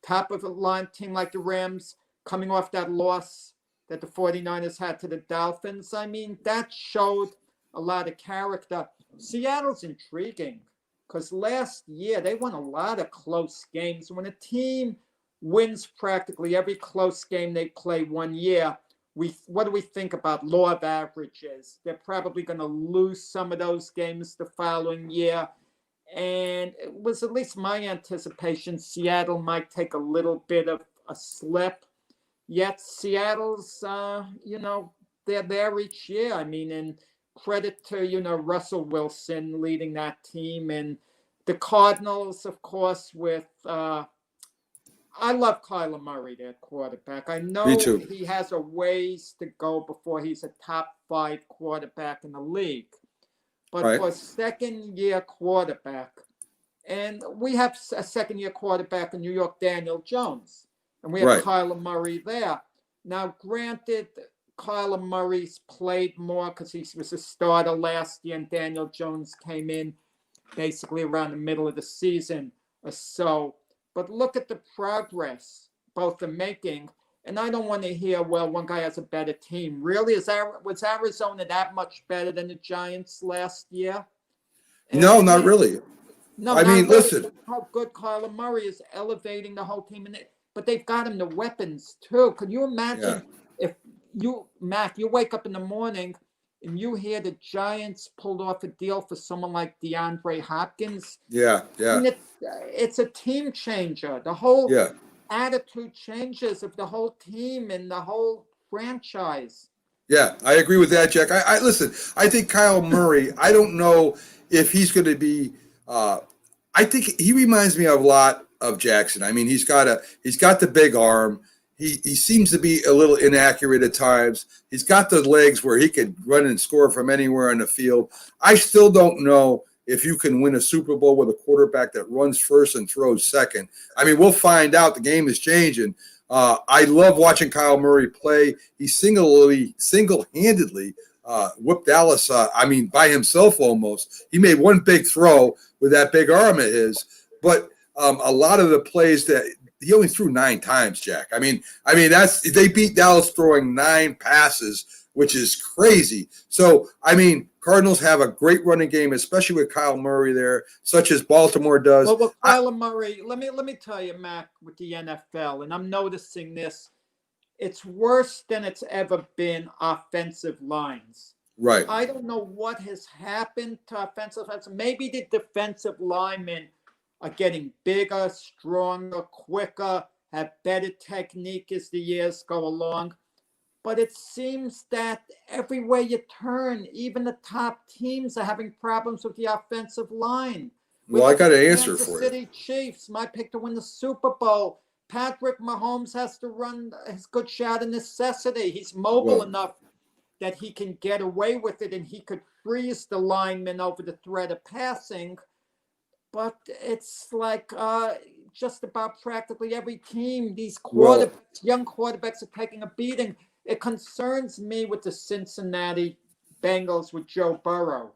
top of the line team like the Rams, coming off that loss that the 49ers had to the Dolphins, I mean, that showed a lot of character. Seattle's intriguing because last year they won a lot of close games. When a team wins practically every close game they play one year, what do we think about law of averages? They're probably going to lose some of those games the following year. And it was at least my anticipation Seattle might take a little bit of a slip. Yet Seattle's, they're there each year. I mean, and credit to, Russell Wilson leading that team. And the Cardinals, of course, with, I love Kyler Murray, their quarterback. I know he has a ways to go before he's a top 5 quarterback in the league. But for a second-year quarterback, and we have a second-year quarterback in New York, Daniel Jones. And we have Kyler Murray there. Now, granted, Kyler Murray's played more because he was a starter last year, and Daniel Jones came in basically around the middle of the season or so. But look at the progress both are making. And I don't want to hear, well, one guy has a better team. Really? Was Arizona that much better than the Giants last year? No, not really. No, I mean, listen. How good Kyler Murray is elevating the whole team. But they've got him the weapons, too. Can you imagine if you, Mac, you wake up in the morning and you hear the Giants pulled off a deal for someone like DeAndre Hopkins? Yeah. I mean, it's a team changer. The whole attitude changes of the whole team and the whole franchise. Yeah, I agree with that, Jack. I listen, I think Kyle Murray, I don't know if he's going to be I think he reminds me a lot of Jackson. I mean, he's got the big arm. He seems to be a little inaccurate at times. He's got the legs where he could run and score from anywhere on the field. I still don't know if you can win a Super Bowl with a quarterback that runs first and throws second. I mean, we'll find out. The game is changing. I love watching Kyle Murray play. He single-handedly whipped Dallas, by himself almost. He made one big throw with that big arm of his. But a lot of the plays that he only threw 9 times, Jack. I mean they beat Dallas throwing 9 passes, which is crazy. So, Cardinals have a great running game, especially with Kyle Murray there, such as Baltimore does. Well, with Kyler Murray, let me tell you, Mac, with the NFL, and I'm noticing this, it's worse than it's ever been offensive lines. Right. I don't know what has happened to offensive linemen. Maybe the defensive linemen are getting bigger, stronger, quicker, have better technique as the years go along. But it seems that everywhere you turn, even the top teams are having problems with the offensive line. We Well, I look got at an the answer Kansas for you. City Chiefs, my pick to win the Super Bowl. Patrick Mahomes has to run his good shot of necessity. He's mobile Well, enough that he can get away with it and he could freeze the lineman over the threat of passing. But it's like just about practically every team, these well, quarterbacks, young quarterbacks are taking a beating. It concerns me with the Cincinnati Bengals with Joe Burrow.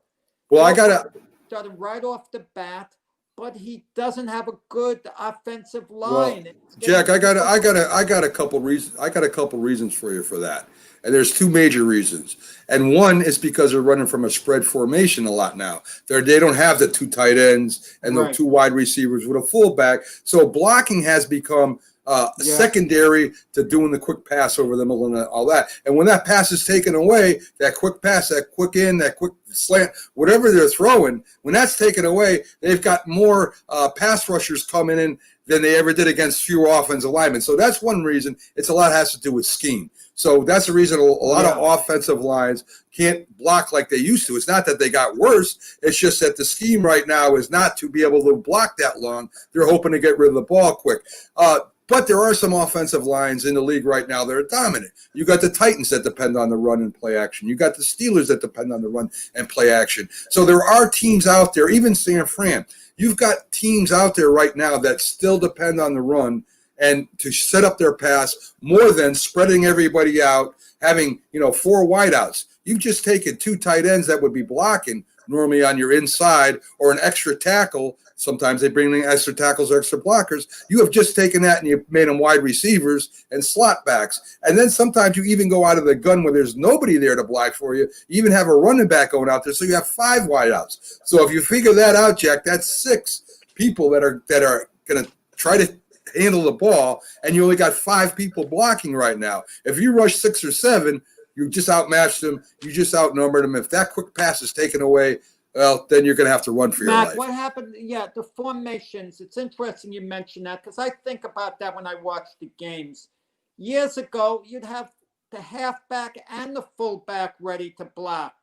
I Joe got Burrow to. started right off the bat, but he doesn't have a good offensive Well, line. It's Jack, getting difficult. I got a couple reasons. I got a couple reasons for you for that. And there's two major reasons. And one is because they're running from a spread formation a lot now. They don't have the two tight ends and the Right. two wide receivers with a fullback. So blocking has become secondary to doing the quick pass over the middle and all that. And when that pass is taken away, that quick pass, that quick in, that quick slant, whatever they're throwing, when that's taken away, they've got more pass rushers coming in than they ever did against fewer offensive linemen. So that's one reason. It's a lot has to do with scheme. So that's the reason a lot of offensive lines can't block like they used to. It's not that they got worse. It's just that the scheme right now is not to be able to block that long. They're hoping to get rid of the ball quick. But there are some offensive lines in the league right now that are dominant. You got the Titans that depend on the run and play action. You got the Steelers that depend on the run and play action. So there are teams out there, even San Fran. You've got teams out there right now that still depend on the run and to set up their pass more than spreading everybody out, having, 4 wideouts. You've just taken 2 tight ends that would be blocking normally on your inside or an extra tackle. Sometimes they bring in extra tackles or extra blockers. You have just taken that and you've made them wide receivers and slot backs. And then sometimes you even go out of the gun where there's nobody there to block for you. You even have a running back going out there, so you have 5 wideouts. So if you figure that out, Jack, that's 6 people that are going to try to handle the ball, and you only got 5 people blocking right now. If you rush 6 or 7, you just outmatched them. You just outnumbered them. If that quick pass is taken away, well, then you're going to have to run for your Mac, life. what happened? Yeah, the formations. It's interesting you mentioned that because I think about that when I watch the games. Years ago, you'd have the halfback and the fullback ready to block.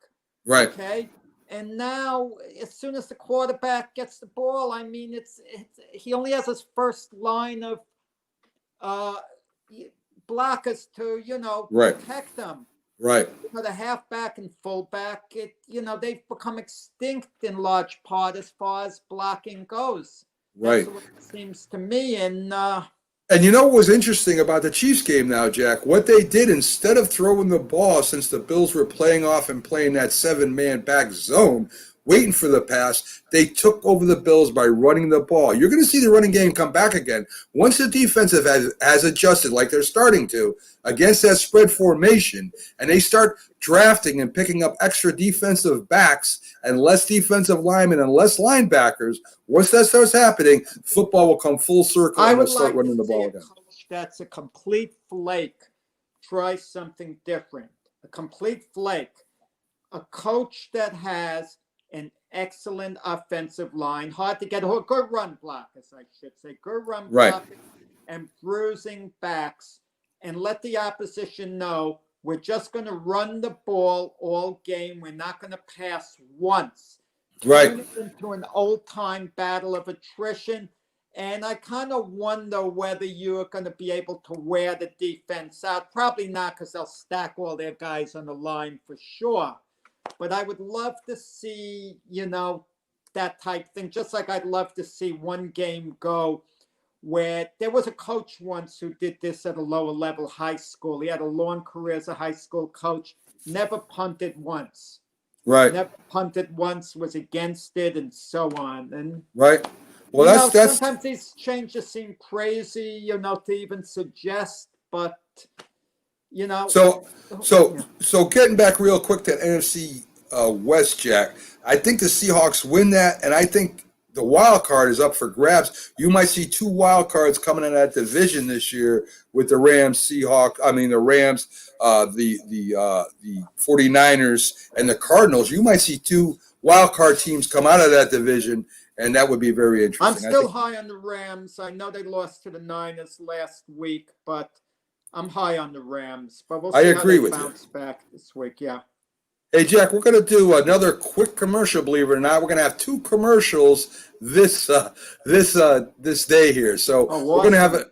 Right. Okay. And now, as soon as the quarterback gets the ball, I mean, he only has his first line of blockers to, Right. protect them. Right. The halfback and fullback, they've become extinct in large part as far as blocking goes. Right. That's what it seems to me. And you know what was interesting about the Chiefs game now, Jack? What they did, instead of throwing the ball, since the Bills were playing off and playing that 7-man back zone, waiting for the pass, they took over the Bills by running the ball. You're going to see the running game come back again. Once the defensive has adjusted, like they're starting to, against that spread formation, and they start drafting and picking up extra defensive backs and less defensive linemen and less linebackers, once that starts happening, football will come full circle I and they'll would start like running to the see ball a again. coach that's a complete flake try something different. A complete flake. A coach that has an excellent offensive line, hard to get, a good run blockers, I should say, good run blockers and bruising backs, and let the opposition know we're just going to run the ball all game. We're not going to pass once. Turn it into an old-time battle of attrition. And I kind of wonder whether you're going to be able to wear the defense out. Probably not, because they'll stack all their guys on the line for sure. But I would love to see, that type thing. Just like I'd love to see one game go where there was a coach once who did this at a lower level high school. He had a long career as a high school coach, never punted once. Right. Never punted once, was against it, and so on. And right. Well, that's sometimes these changes seem crazy, to even suggest, but So getting back real quick to NFC West, Jack, I think the Seahawks win that, and I think the wild card is up for grabs. You might see 2 wild cards coming in that division this year with the Rams, the Rams, the 49ers, and the Cardinals. You might see 2 wild card teams come out of that division, and that would be very I'm interesting. still high on the Rams. I know they lost to the Niners last week, but I'm high on the Rams. But we'll see I agree how they with you. bounce back this week. Yeah. Hey, Jack, we're going to do another quick commercial, believe it or not. We're going to have 2 commercials this day here. So we're going to have we're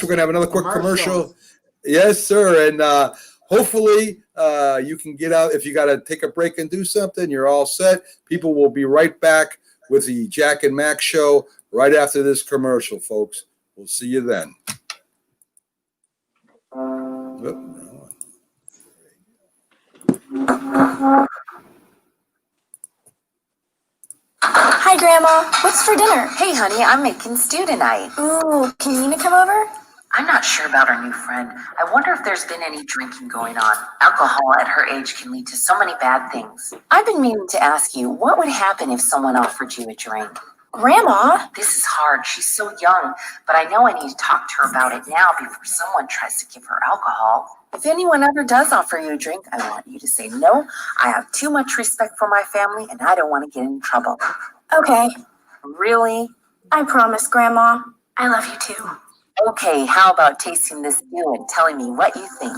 going to have another quick commercial. Yes, sir. And hopefully you can get out. If you got to take a break and do something, you're all set. People will be right back with the Jack and Mac show right after this commercial, folks. We'll see you then. Hi, Grandma. What's for dinner? Hey, honey, I'm making stew tonight. Ooh, can Nina come over? I'm not sure about our new friend. I wonder if there's been any drinking going on. Alcohol at her age can lead to so many bad things. I've been meaning to ask you, what would happen if someone offered you a drink? Grandma? This is hard. She's so young, but I know I need to talk to her about it now before someone tries to give her alcohol. If anyone ever does offer you a drink, I want you to say no. I have too much respect for my family, and I don't want to get in trouble. Okay. Really? I promise, Grandma. I love you too. Okay, how about tasting this stew and telling me what you think?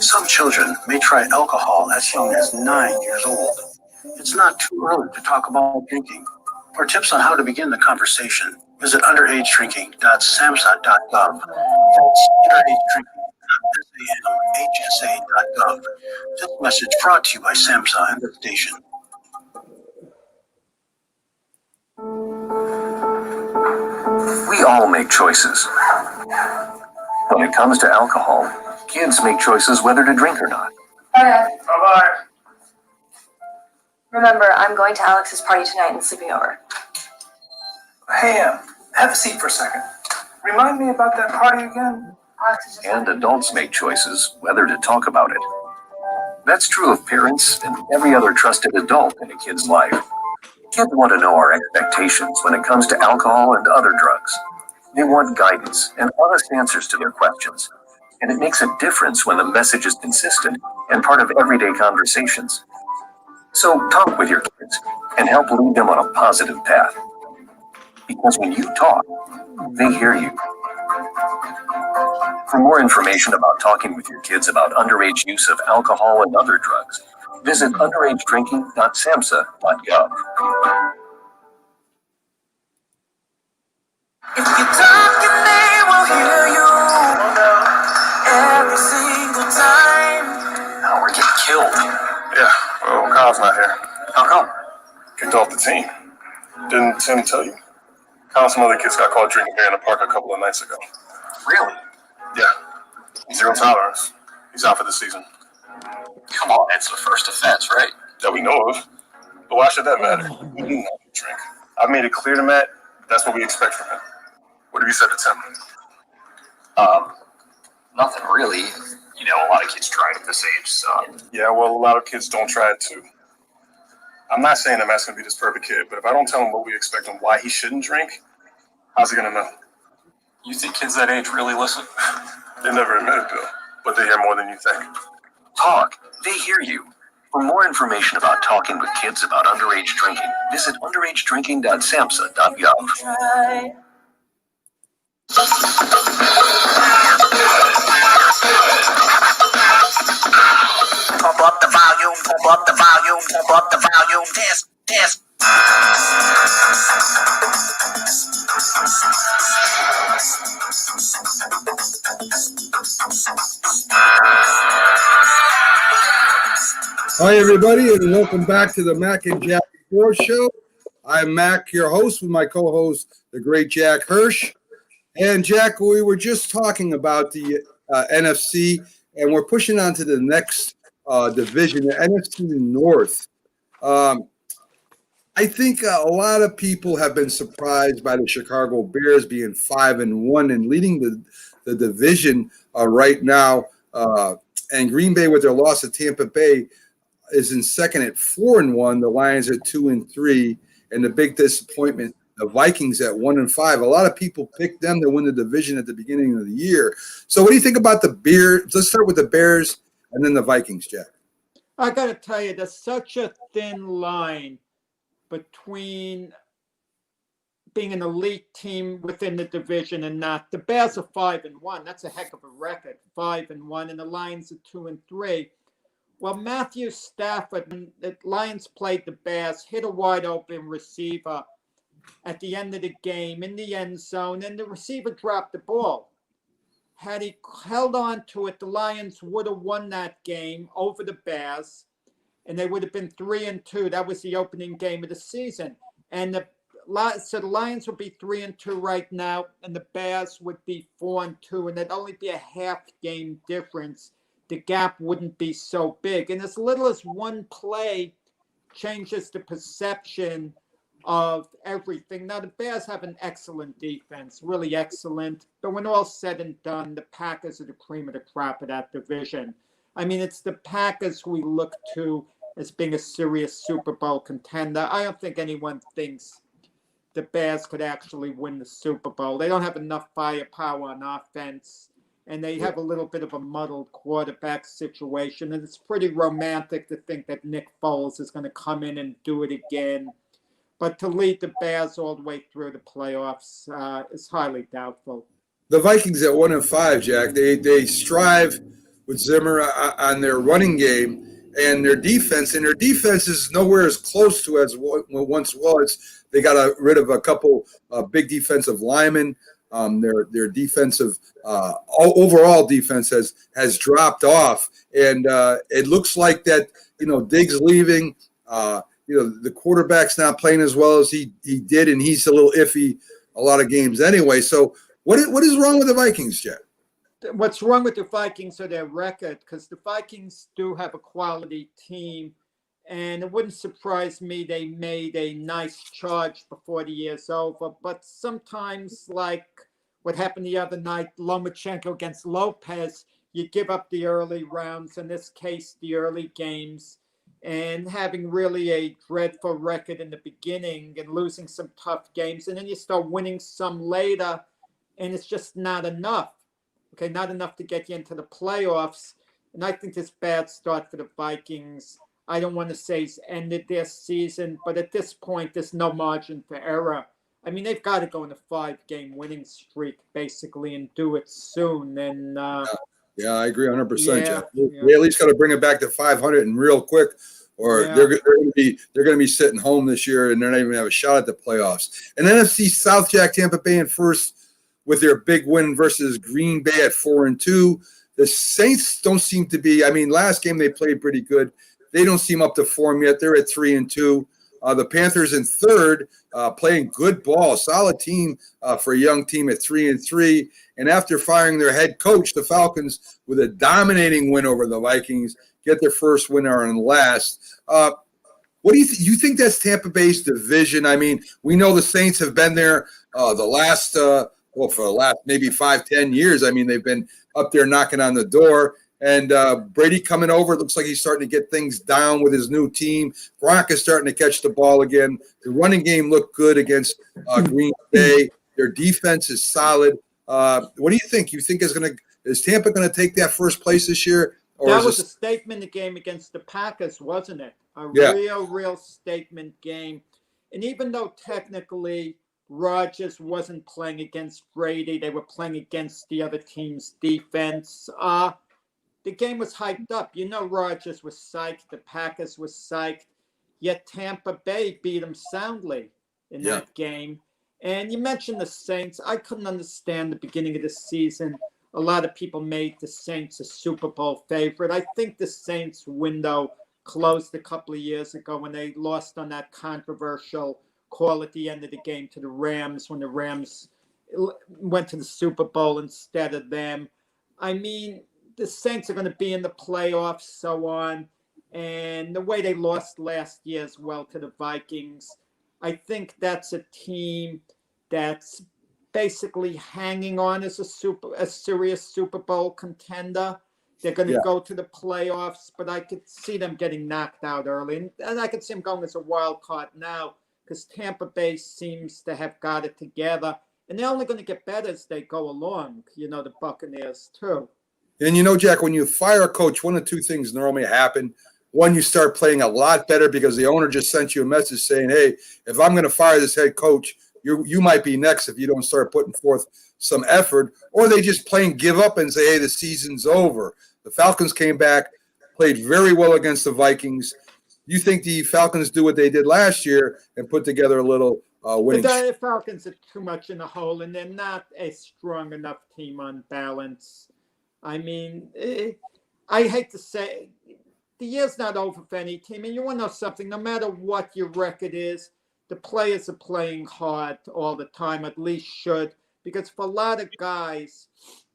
Some children may try alcohol as young as 9 years old. It's not too early to talk about drinking. For tips on how to begin the conversation, visit underagedrinking.samhsa.gov. That's underagedrinking.samhsa.gov. This message brought to you by SAMHSA and the station. We all make choices. When it comes to alcohol, kids make choices whether to drink or not. Bye-bye. Remember, I'm going to Alex's party tonight and sleeping over. Hey, have a seat for a second. Remind me about that party again? And adults make choices whether to talk about it. That's true of parents and every other trusted adult in a kid's life. Kids want to know our expectations when it comes to alcohol and other drugs. They want guidance and honest answers to their questions. And it makes a difference when the message is consistent and part of everyday conversations. So talk with your kids and help lead them on a positive path. Because when you talk, they hear you. For more information about talking with your kids about underage use of alcohol and other drugs, visit underagedrinking.samhsa.gov. If you talk and they will hear you every single time. Now we're getting killed. Yeah, well, Kyle's not here. How come? Kicked off the team. Didn't Tim tell you? Kyle and some other kids got caught drinking beer in the park a couple of nights ago. Really? Yeah. Zero tolerance. He's out for the season. Come on, it's the first offense, right? That we know of. But why should that matter? We do not drink. I've made it clear to Matt, that's what we expect from him. What have you said to Tim? Nothing really. You know, a lot of kids try it at this age, so. Yeah, well, a lot of kids don't try it too. I'm not saying that Matt's going to be this perfect kid, but if I don't tell him what we expect and why he shouldn't drink, how's he going to know? You think kids that age really listen? They never admit it, Bill, but they hear more than you think. Talk. They hear you. For more information about talking with kids about underage drinking, visit underagedrinking.samhsa.gov. Try. Pump up the volume, pump up the volume, pump up the volume, test, test. Hi, everybody, and welcome back to the Mac and Jack Sports Show. I'm Mac, your host, with my co-host, the great Jack Hirsch. And Jack, we were just talking about the NFC, and we're pushing on to the next division, the NFC North. I think a lot of people have been surprised by the Chicago Bears being 5-1 and leading the division right now. And Green Bay, with their loss to Tampa Bay, is in second at 4-1. The Lions are 2-3, and the big disappointment, the Vikings at 1-5. A lot of people picked them to win the division at the beginning of the year. So what do you think about the Bears? Let's start with the Bears and then the Vikings, Jack. I got to tell you, there's such a thin line between being an elite team within the division and not. The Bears are 5-1. That's a heck of a record, 5-1, and the Lions are 2-3. Well, Matthew Stafford, when the Lions played the Bears, hit a wide open receiver at the end of the game in the end zone, and the receiver dropped the ball. Had he held on to it, the Lions would have won that game over the Bears, and they would have been 3-2. That was the opening game of the season. And so the Lions would be 3-2 right now, and the Bears would be 4-2, and there'd only be a half game difference. The gap wouldn't be so big. And as little as one play changes the perception of everything. Now, the Bears have an excellent defense, really excellent. But when all's said and done, the Packers are the cream of the crop of that division. I mean, it's the Packers we look to as being a serious Super Bowl contender. I don't think anyone thinks the Bears could actually win the Super Bowl. They don't have enough firepower on offense, and they have a little bit of a muddled quarterback situation. And it's pretty romantic to think that Nick Foles is going to come in and do it again. But to lead the Bears all the way through the playoffs is highly doubtful. The Vikings at 1-5, Jack. They strive with Zimmer on their running game and their defense. And their defense is nowhere as close to as what once was. They got rid of a couple big defensive linemen. Their defensive overall defense has dropped off, and it looks like that Diggs leaving. The quarterback's not playing as well as he did, and he's a little iffy a lot of games anyway. So what is wrong with the Vikings, Jeff? What's wrong with the Vikings are their record, because the Vikings do have a quality team, and it wouldn't surprise me they made a nice charge before the year's over. But sometimes, like what happened the other night, Lomachenko against Lopez, you give up the early rounds, in this case, the early games. And having really a dreadful record in the beginning and losing some tough games. And then you start winning some later, and it's just not enough. Okay, not enough to get you into the playoffs. And I think this bad start for the Vikings, I don't want to say it's ended their season, but at this point, there's no margin for error. I mean, they've got to go on a 5-game winning streak, basically, and do it soon. And yeah, I agree 100%, Jeff. Yeah. They at least got to bring it back to 500 and real quick, or they're going to be sitting home this year, and they're not even going to have a shot at the playoffs. And NFC South, Jack, Tampa Bay in first with their big win versus Green Bay at 4-2. The Saints don't seem to be. I mean, last game they played pretty good. They don't seem up to form yet. They're at 3-2. The Panthers in third, playing good ball, solid team for a young team at 3-3. And after firing their head coach, the Falcons, with a dominating win over the Vikings, get their first winner and last. What do you think that's Tampa Bay's division? I mean, we know the Saints have been there for the last maybe 5-10 years. I mean, they've been up there knocking on the door. And Brady coming over, it looks like he's starting to get things down with his new team. Gronk is starting to catch the ball again. The running game looked good against Green Bay. Their defense is solid. What do you think? You think is Tampa going to take that first place this year? Or that was a statement game against the Packers, wasn't it? Real statement game. And even though technically Rodgers wasn't playing against Brady, they were playing against the other team's defense. The game was hyped up. Rodgers was psyched. The Packers was psyched. Yet Tampa Bay beat them soundly in that game. And you mentioned the Saints. I couldn't understand the beginning of the season. A lot of people made the Saints a Super Bowl favorite. I think the Saints window closed a couple of years ago when they lost on that controversial call at the end of the game to the Rams, when the Rams went to the Super Bowl instead of them. I mean, the Saints are going to be in the playoffs, so on. And the way they lost last year as well to the Vikings, I think that's a team that's basically hanging on as a serious Super Bowl contender. They're going to go to the playoffs, but I could see them getting knocked out early. And I could see them going as a wild card now. because Tampa Bay seems to have got it together. And they're only going to get better as they go along, the Buccaneers too. And Jack, when you fire a coach, one of two things normally happen. One, you start playing a lot better because the owner just sent you a message saying, hey, if I'm going to fire this head coach, you might be next if you don't start putting forth some effort. Or they just plain give up and say, hey, the season's over. The Falcons came back, played very well against the Vikings. You think the Falcons do what they did last year and put together a little winning? The Falcons are too much in the hole, and they're not a strong enough team on balance. I mean, I hate to say, the year's not over for any team. And you want to know something? No matter what your record is, the players are playing hard all the time, at least should, because for a lot of guys,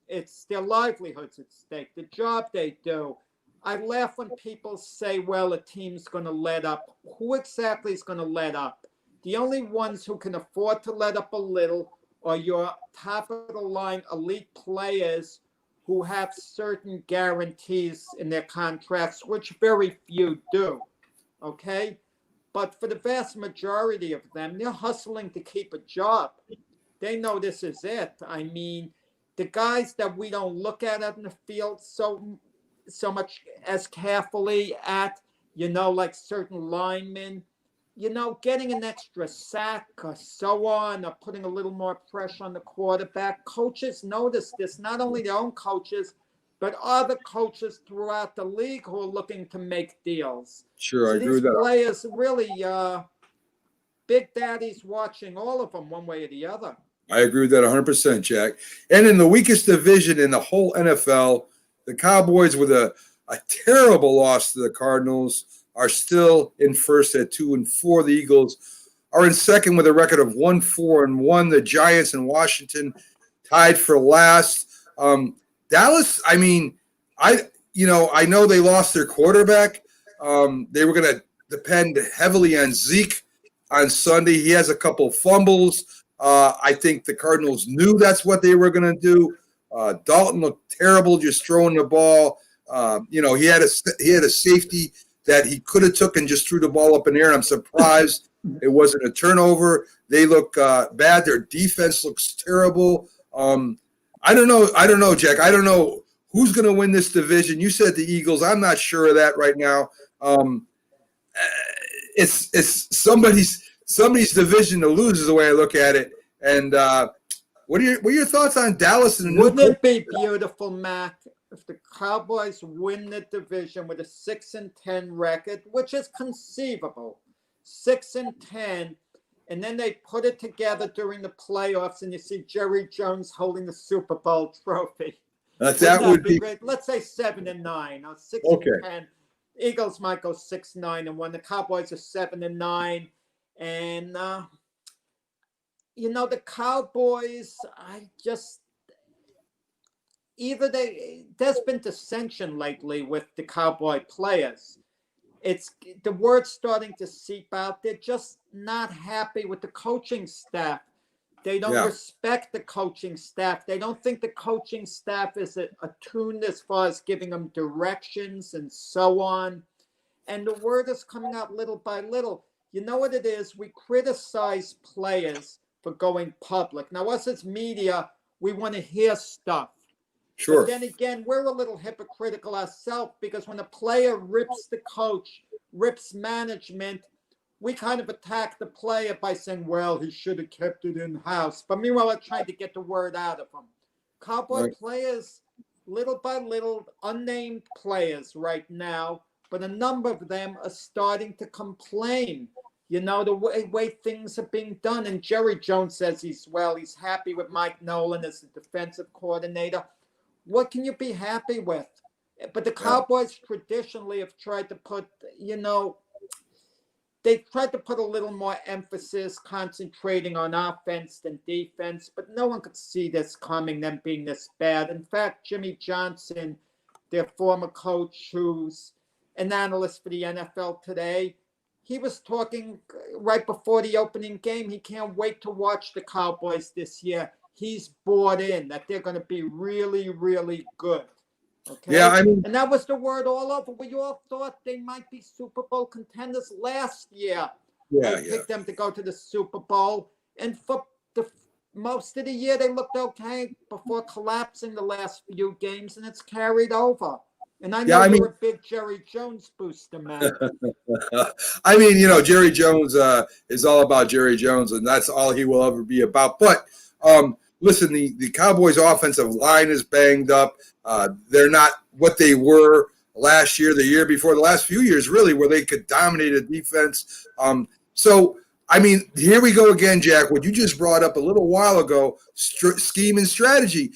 it's their livelihoods at stake, the job they do. I laugh when people say, well, a team's going to let up. Who exactly is going to let up? The only ones who can afford to let up a little are your top of the line elite players who have certain guarantees in their contracts, which very few do, okay? But for the vast majority of them, they're hustling to keep a job. They know this is it. I mean, the guys that we don't look at in the field so much as carefully at, like certain linemen, getting an extra sack or so on, or putting a little more pressure on the quarterback. Coaches notice this, not only their own coaches, but other coaches throughout the league who are looking to make deals. Sure, so I agree with that. Players really, Big Daddy's watching all of them one way or the other. I agree with that 100%, Jack. And in the weakest division in the whole NFL, the Cowboys, with a terrible loss to the Cardinals, are still in first at 2-4. The Eagles are in second with a record of 1-4-1. The Giants and Washington tied for last. Dallas, I mean, I know they lost their quarterback. They were going to depend heavily on Zeke on Sunday. He has a couple of fumbles. I think the Cardinals knew that's what they were going to do. Dalton looked terrible just throwing the ball. He had a safety that he could have took and just threw the ball up in the air. And I'm surprised it wasn't a turnover. They look bad. Their defense looks terrible. I don't know, Jack. I don't know who's going to win this division. You said the Eagles. I'm not sure of that right now. It's somebody's division to lose is the way I look at it. And what are your thoughts on Dallas? And wouldn't it be beautiful, Mac, if the Cowboys win the division with a 6-10 record, which is conceivable, 6-10, and then they put it together during the playoffs, and you see Jerry Jones holding the Super Bowl trophy. That would be great. Let's say 7-9 or 6-10. Okay. Eagles might go 6-9-1. The Cowboys are 7-9, and the Cowboys. There's been dissension lately with the Cowboy players. It's the word's starting to seep out. They're just not happy with the coaching staff. They don't respect the coaching staff. They don't think the coaching staff is attuned as far as giving them directions and so on. And the word is coming out little by little. You know what it is? We criticize players for going public. Now, us as media, we want to hear stuff. Sure. But then again, we're a little hypocritical ourselves, because when a player rips the coach, rips management, we kind of attack the player by saying, well, he should have kept it in-house. But meanwhile, we're trying to get the word out of him. Cowboy players, little by little, unnamed players right now, but a number of them are starting to complain, the way things are being done. And Jerry Jones says he's happy with Mike Nolan as the defensive coordinator. What can you be happy with? But the Cowboys traditionally have tried to put, they tried to put a little more emphasis concentrating on offense than defense, but no one could see this coming, them being this bad. In fact, Jimmy Johnson, their former coach, who's an analyst for the NFL today, he was talking right before the opening game. He can't wait to watch the Cowboys this year. He's bought in that they're going to be really, really good. Okay. Yeah, and that was the word all over. We all thought they might be Super Bowl contenders last year. Yeah, I picked them to go to the Super Bowl, and for the most of the year they looked okay before collapsing the last few games, and it's carried over. And I Yeah, know I mean, you're a big Jerry Jones booster, man. I mean, Jerry Jones is all about Jerry Jones, and that's all he will ever be about. But listen, the Cowboys' offensive line is banged up. They're not what they were last year, the year before, the last few years, really, where they could dominate a defense. So, I mean, here we go again, Jack. What you just brought up a little while ago, scheme and strategy.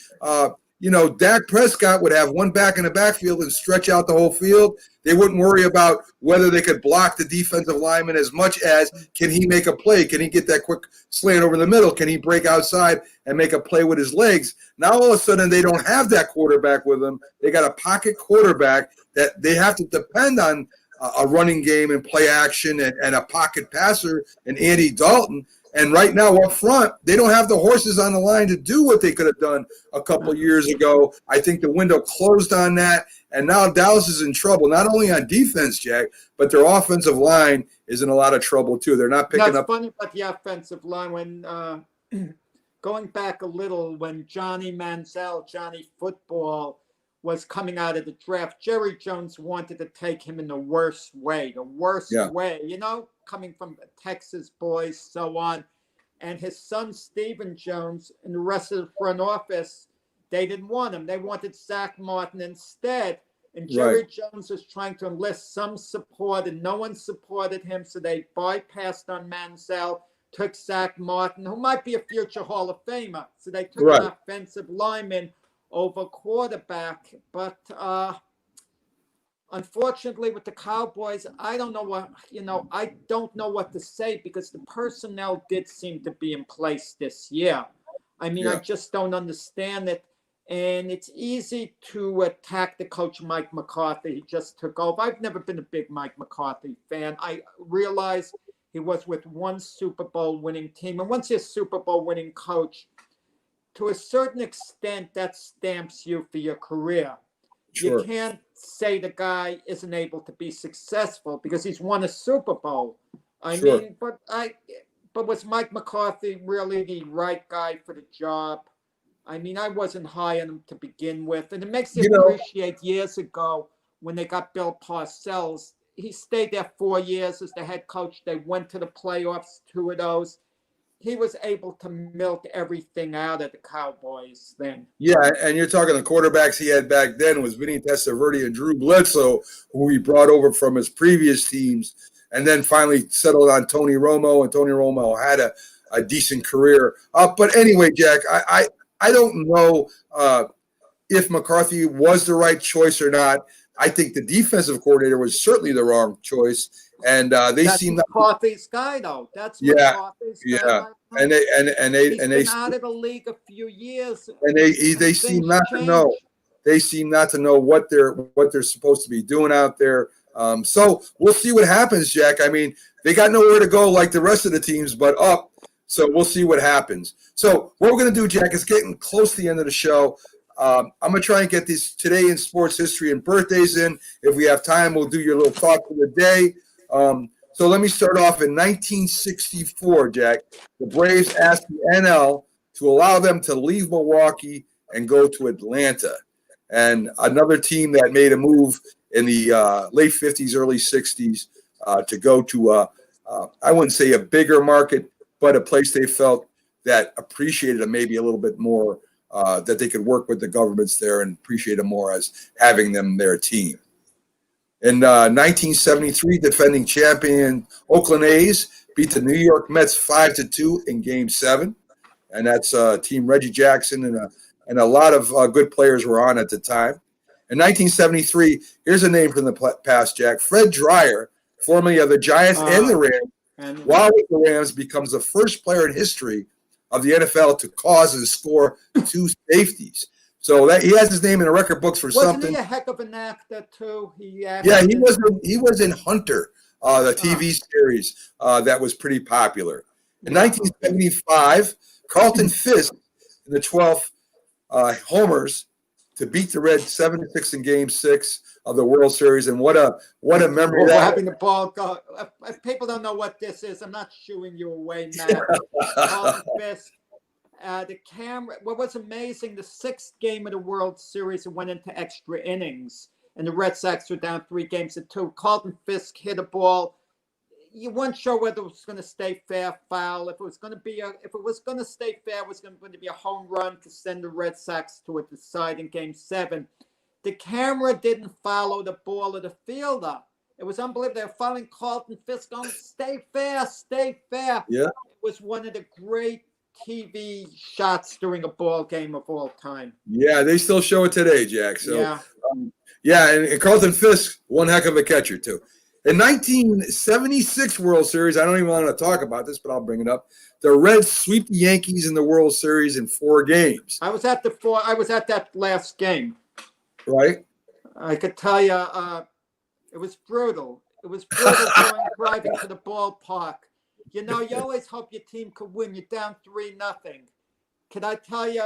Dak Prescott would have one back in the backfield and stretch out the whole field. They wouldn't worry about whether they could block the defensive lineman as much as can he make a play? Can he get that quick slant over the middle? Can he break outside and make a play with his legs? Now all of a sudden they don't have that quarterback with them. They got a pocket quarterback that they have to depend on a running game and play action and a pocket passer and Andy Dalton. And right now up front, they don't have the horses on the line to do what they could have done a couple of years ago. I think the window closed on that. And now Dallas is in trouble, not only on defense, Jack, but their offensive line is in a lot of trouble too. They're not picking up. That's funny about the offensive line. When going back a little, when Johnny Manziel, Johnny Football, was coming out of the draft, Jerry Jones wanted to take him in the worst way, coming from Texas boys, so on. And his son, Stephen Jones, and the rest of the front office, they didn't want him. They wanted Zach Martin instead. And Jerry Jones was trying to enlist some support, and no one supported him, so they bypassed on Manziel, took Zach Martin, who might be a future Hall of Famer. So they took an offensive lineman over quarterback. But unfortunately with the Cowboys, I don't know what to say, because the personnel did seem to be in place this year. I mean, I just don't understand it. And it's easy to attack the coach, Mike McCarthy. He just took over. I've never been a big Mike McCarthy fan. I realize he was with one Super Bowl winning team. And once you're a Super Bowl winning coach, to a certain extent, that stamps you for your career. Sure. You can't say the guy isn't able to be successful because he's won a Super Bowl. I mean, but was Mike McCarthy really the right guy for the job? I mean, I wasn't high on him to begin with. And it makes you appreciate years ago when they got Bill Parcells. He stayed there 4 years as the head coach. They went to the playoffs, 2 of those. He was able to milk everything out of the Cowboys then. Yeah, and you're talking the quarterbacks he had back then was Vinny Testaverde and Drew Bledsoe, who he brought over from his previous teams, and then finally settled on Tony Romo, and Tony Romo had a decent career. But anyway, Jack, I don't know if McCarthy was the right choice or not. I think the defensive coordinator was certainly the wrong choice, and that's seem McCarthy's guy, though. That's McCarthy's guy. And they been out of the league a few years, and they seem not to know. They seem not to know what they're supposed to be doing out there. So we'll see what happens, Jack. I mean, they got nowhere to go like the rest of the teams, but up. So we'll see what happens. So what we're going to do, Jack, is getting close to the end of the show. I'm going to try and get these today in sports history and birthdays in. If we have time, we'll do your little thought for the day. So let me start off in 1964, Jack. The Braves asked the NL to allow them to leave Milwaukee and go to Atlanta. And another team that made a move in the late 50s, early 60s to go to, I wouldn't say a bigger market, but a place they felt that appreciated them maybe a little bit more, that they could work with the governments there and appreciate them more as having them their team. In 1973, defending champion Oakland A's beat the New York Mets 5-2 in Game 7. And that's Team Reggie Jackson and a lot of good players were on at the time. In 1973, here's a name from the past, Jack. Fred Dreyer, formerly of the Giants and the Rams, while with the Rams, becomes the first player in history of the NFL to cause and score 2 safeties. So that he has his name in the record books for something. Wasn't he a heck of an actor too? He was in Hunter, the TV series that was pretty popular. In 1975, Carlton Fisk, in the 12th homers, to beat the Reds 7-6 in Game 6 of the World Series, and what a memory Well, that having the ball go. If people don't know what this is, I'm not shooing you away, Matt. Carlton Fisk. The camera. What was amazing, the sixth game of the World Series, it went into extra innings, and the Red Sox were down 3-2. Carlton Fisk hit a ball. You weren't sure whether it was going to stay fair, foul. If it was going to stay fair, it was going to be a home run to send the Red Sox to a deciding Game 7. The camera didn't follow the ball of the fielder. It was unbelievable. They were following Carlton Fisk going, stay fair, stay fair. Yeah. It was one of the great TV shots during a ball game of all time. Yeah, they still show it today, Jack. So yeah, and Carlton Fisk, one heck of a catcher too. In 1976 World Series, I don't even want to talk about this, but I'll bring it up. The Reds sweep the Yankees in the World Series in 4 games. I was at that last game. Right? I could tell you, it was brutal. It was brutal driving to the ballpark. You know, you always hope your team could win. You're down 3-0. Can I tell you,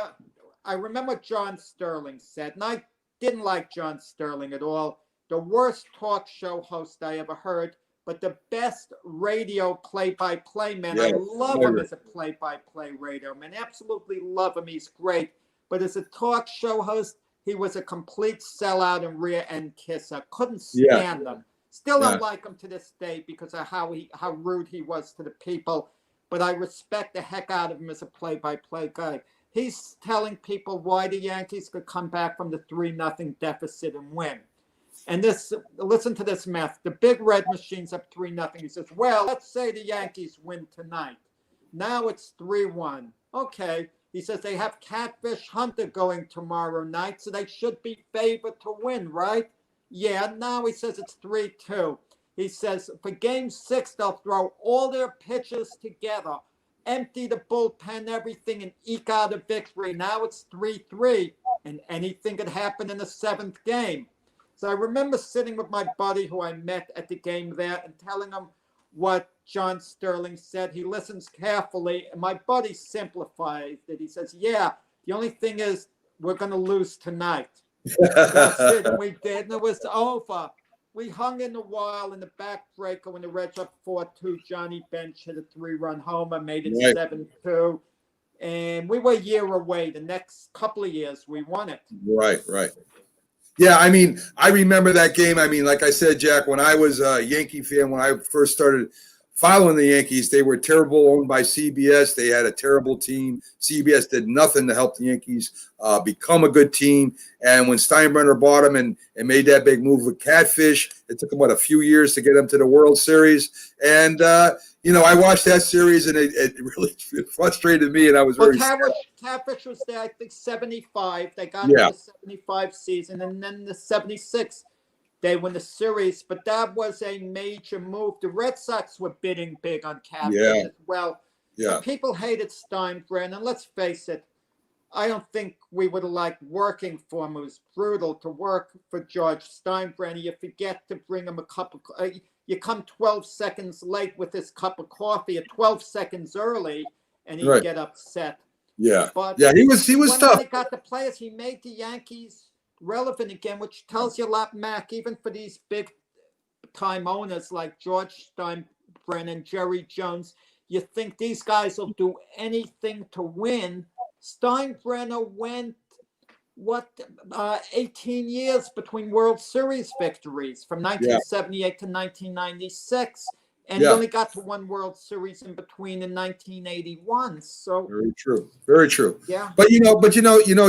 I remember John Sterling said, and I didn't like John Sterling at all, the worst talk show host I ever heard, but the best radio play-by-play man. Yes, I love him as a play-by-play radio man. Absolutely love him. He's great. But as a talk show host, he was a complete sellout and rear-end kisser. Couldn't stand him. Still don't like him to this day because of how rude he was to the people. But I respect the heck out of him as a play-by-play guy. He's telling people why the Yankees could come back from the 3-0 deficit and win. And listen to this math. The Big Red Machine's up 3-0. He says, well, let's say the Yankees win tonight. Now it's 3-1. Okay. He says they have Catfish Hunter going tomorrow night, so they should be favored to win, right? Yeah, now he says it's 3-2. He says for Game 6, they'll throw all their pitchers together, empty the bullpen, everything, and eke out a victory. Now it's 3-3, and anything could happen in the 7th game. So I remember sitting with my buddy who I met at the game there and telling him what John Sterling said. He listens carefully, and my buddy simplifies it. He says, yeah, the only thing is we're going to lose tonight. That's it, and we did, and it was over. We hung in a while in the backbreaker when the Reds up 4-2. Johnny Bench hit a 3-run homer, made it 7-2. And we were a year away. The next couple of years, we won it. Right. Yeah, I mean, I remember that game. I mean, like I said, Jack, when I was a Yankee fan, when I first started following the Yankees, they were terrible, owned by CBS. They had a terrible team. CBS did nothing to help the Yankees become a good team. And when Steinbrenner bought them and made that big move with Catfish, it took them, a few years to get them to the World Series. And, I watched that series, and it really frustrated me, and I was very sad. Catfish was there, I think, 75. They got the 75 season, and then the 76, they win the series. But that was a major move. The Red Sox were bidding big on Catfish as well. Yeah. So people hated Steinbrenner, and let's face it, I don't think we would have liked working for him. It was brutal to work for George Steinbrenner. You forget to bring him a cup of you come 12 seconds late with his cup of coffee at 12 seconds early, and he'd get upset. Yeah. But he was tough. When they got the players, he made the Yankees relevant again, which tells you a lot, Mac, even for these big-time owners like George Steinbrenner and Jerry Jones. You think these guys will do anything to win. Steinbrenner went, 18 years between World Series victories from 1978 to 1996. And he only got to one World Series in between in 1981. So very true. Very true. Yeah. But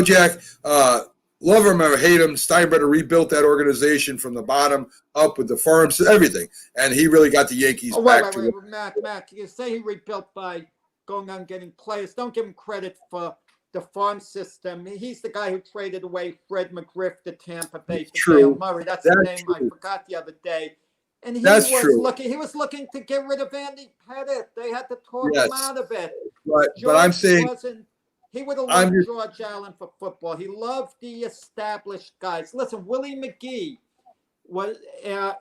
Jack, love him or hate him, Steinbrenner rebuilt that organization from the bottom up with the farms, everything. And he really got the Yankees back to it. Mac, you say he rebuilt by going out and getting players. Don't give him credit for the farm system. He's the guy who traded away Fred McGriff to Tampa Bay for Dale Murray. That's the name I forgot the other day. And he was looking to get rid of Andy Pettit. They had to talk him out of it. Right. But I'm saying he would have loved George Allen for football. He loved the established guys. Listen, Willie McGee was a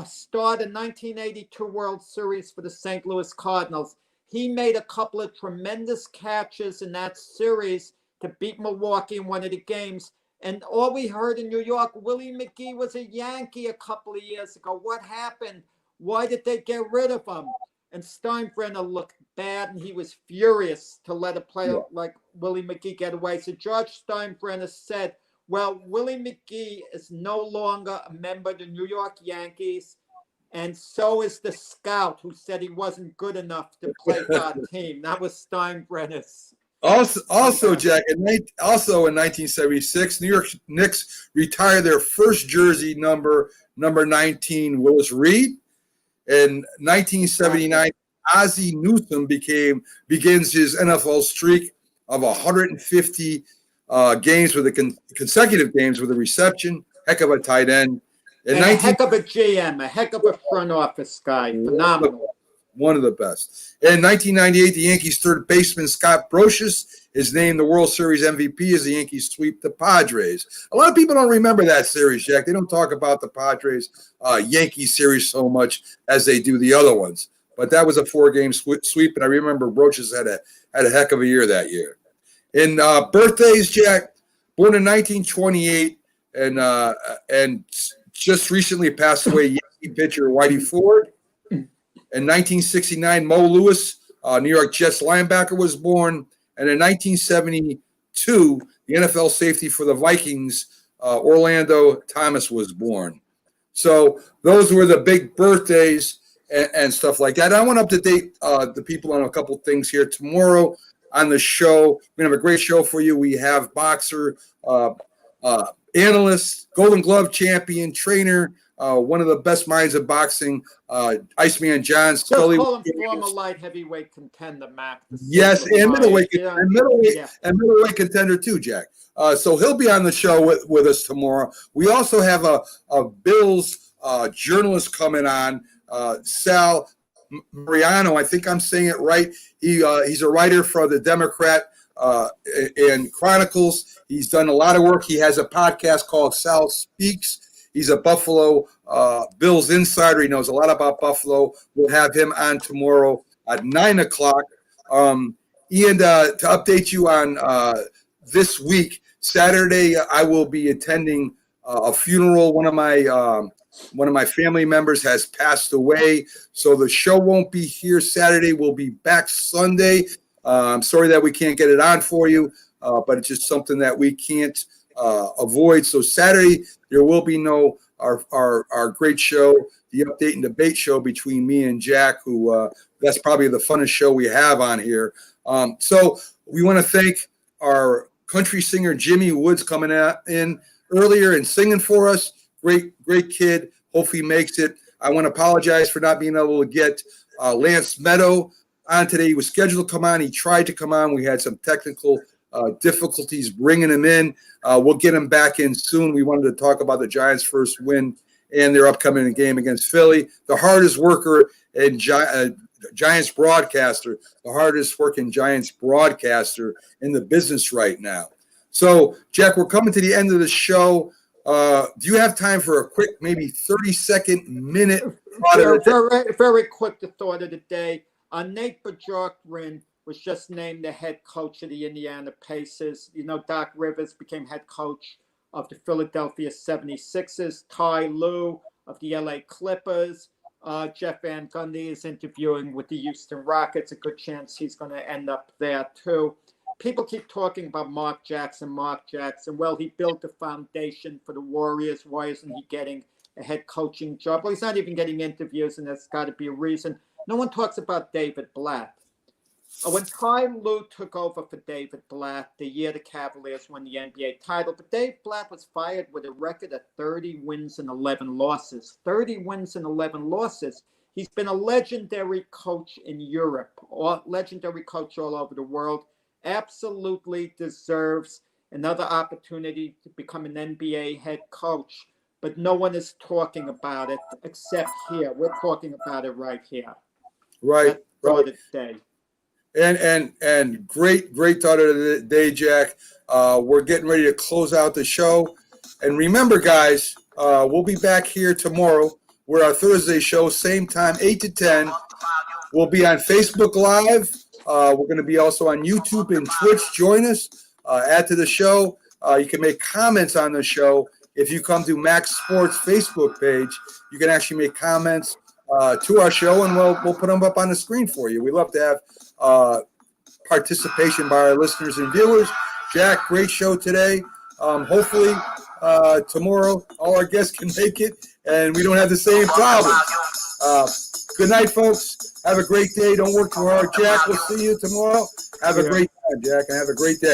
star in 1982 World Series for the St. Louis Cardinals. He made a couple of tremendous catches in that series to beat Milwaukee in one of the games. And all we heard in New York, Willie McGee was a Yankee a couple of years ago. What happened? Why did they get rid of him? And Steinbrenner looked bad, and he was furious to let a player like Willie McGee get away. So George Steinbrenner said, well, Willie McGee is no longer a member of the New York Yankees, and so is the scout who said he wasn't good enough to play for our team. That was Steinbrenner's. Also, Jack, also in 1976, New York Knicks retired their first jersey number 19, Willis Reed. In 1979, Ozzie Newsome begins his NFL streak of 150 games with consecutive games with a reception. Heck of a tight end. And a heck of a GM, a heck of a front office guy. Phenomenal. One of the best. In 1998, the Yankees' third baseman, Scott Brocious, is named the World Series MVP as the Yankees sweep the Padres. A lot of people don't remember that series, Jack. They don't talk about the Padres Yankee series so much as they do the other ones. But that was a 4-game sweep, and I remember Brocious had a heck of a year that year. In birthdays, Jack, born in 1928, and just recently passed away, Yankee pitcher Whitey Ford. In 1969, Mo Lewis, New York Jets linebacker, was born. And in 1972, the NFL safety for the Vikings, Orlando Thomas, was born. So those were the big birthdays and stuff like that. I want to update the people on a couple things here. Tomorrow on the show, we're going to have a great show for you. We have boxer, analyst, Golden Glove champion, trainer, one of the best minds of boxing, Iceman John Scully. Call him former light heavyweight contender, Mac. Yes, and middleweight contender too, Jack. So he'll be on the show with us tomorrow. We also have a Bills journalist coming on, Sal Mariano. I think I'm saying it right. He's a writer for the Democrat and Chronicles. He's done a lot of work. He has a podcast called Sal Speaks. He's a Buffalo Bills insider. He knows a lot about Buffalo. We'll have him on tomorrow at 9 o'clock. Ian, to update you on this week, Saturday, I will be attending a funeral. One of my family members has passed away, so the show won't be here Saturday. We'll be back Sunday. I'm sorry that we can't get it on for you, but it's just something that we can't avoid. So Saturday, there will be no our great show, the update and debate show between me and Jack, who that's probably the funnest show we have on here. So we want to thank our country singer Jimmy Woods coming in earlier and singing for us. Great kid. Hope he makes it. I want to apologize for not being able to get Lance Meadow on today. He was scheduled to come on. He tried to come on. We had some technical difficulties bringing him in. We'll get him back in soon. We wanted to talk about the Giants' first win and their upcoming game against Philly. The hardest worker and Giants broadcaster, the hardest working Giants broadcaster in the business right now. So, Jack, we're coming to the end of the show. Do you have time for a quick, maybe 30-second minute? Very quick, the thought of the day. Nate Bajorkrin was just named the head coach of the Indiana Pacers. You know, Doc Rivers became head coach of the Philadelphia 76ers. Ty Lue of the LA Clippers. Jeff Van Gundy is interviewing with the Houston Rockets. A good chance he's going to end up there too. People keep talking about Mark Jackson. Well, he built a foundation for the Warriors. Why isn't he getting a head coaching job? Well, he's not even getting interviews, and there's got to be a reason. No one talks about David Blatt. When Ty Lue took over for David Blatt, the year the Cavaliers won the NBA title, but Dave Blatt was fired with a record of 30 wins and 11 losses. 30 wins and 11 losses. He's been a legendary coach in Europe, legendary coach all over the world. Absolutely deserves another opportunity to become an NBA head coach, but no one is talking about it except here. We're talking about it right here. Right. Thought of the day. And great thought of the day, Jack. We're getting ready to close out the show. And remember, guys, we'll be back here tomorrow. We're our Thursday show, same time, 8 to 10. We'll be on Facebook Live. We're going to be also on YouTube and Twitch. Join us. Add to the show. You can make comments on the show. If you come to Max Sports Facebook page, you can actually make comments to our show, and we'll put them up on the screen for you. We love to have participation by our listeners and viewers. Jack, great show today. Hopefully tomorrow all our guests can make it, and we don't have the same problem. Good night, folks. Have a great day. Don't work too hard. Jack, we'll see you tomorrow. Have a great time, Jack, and have a great day.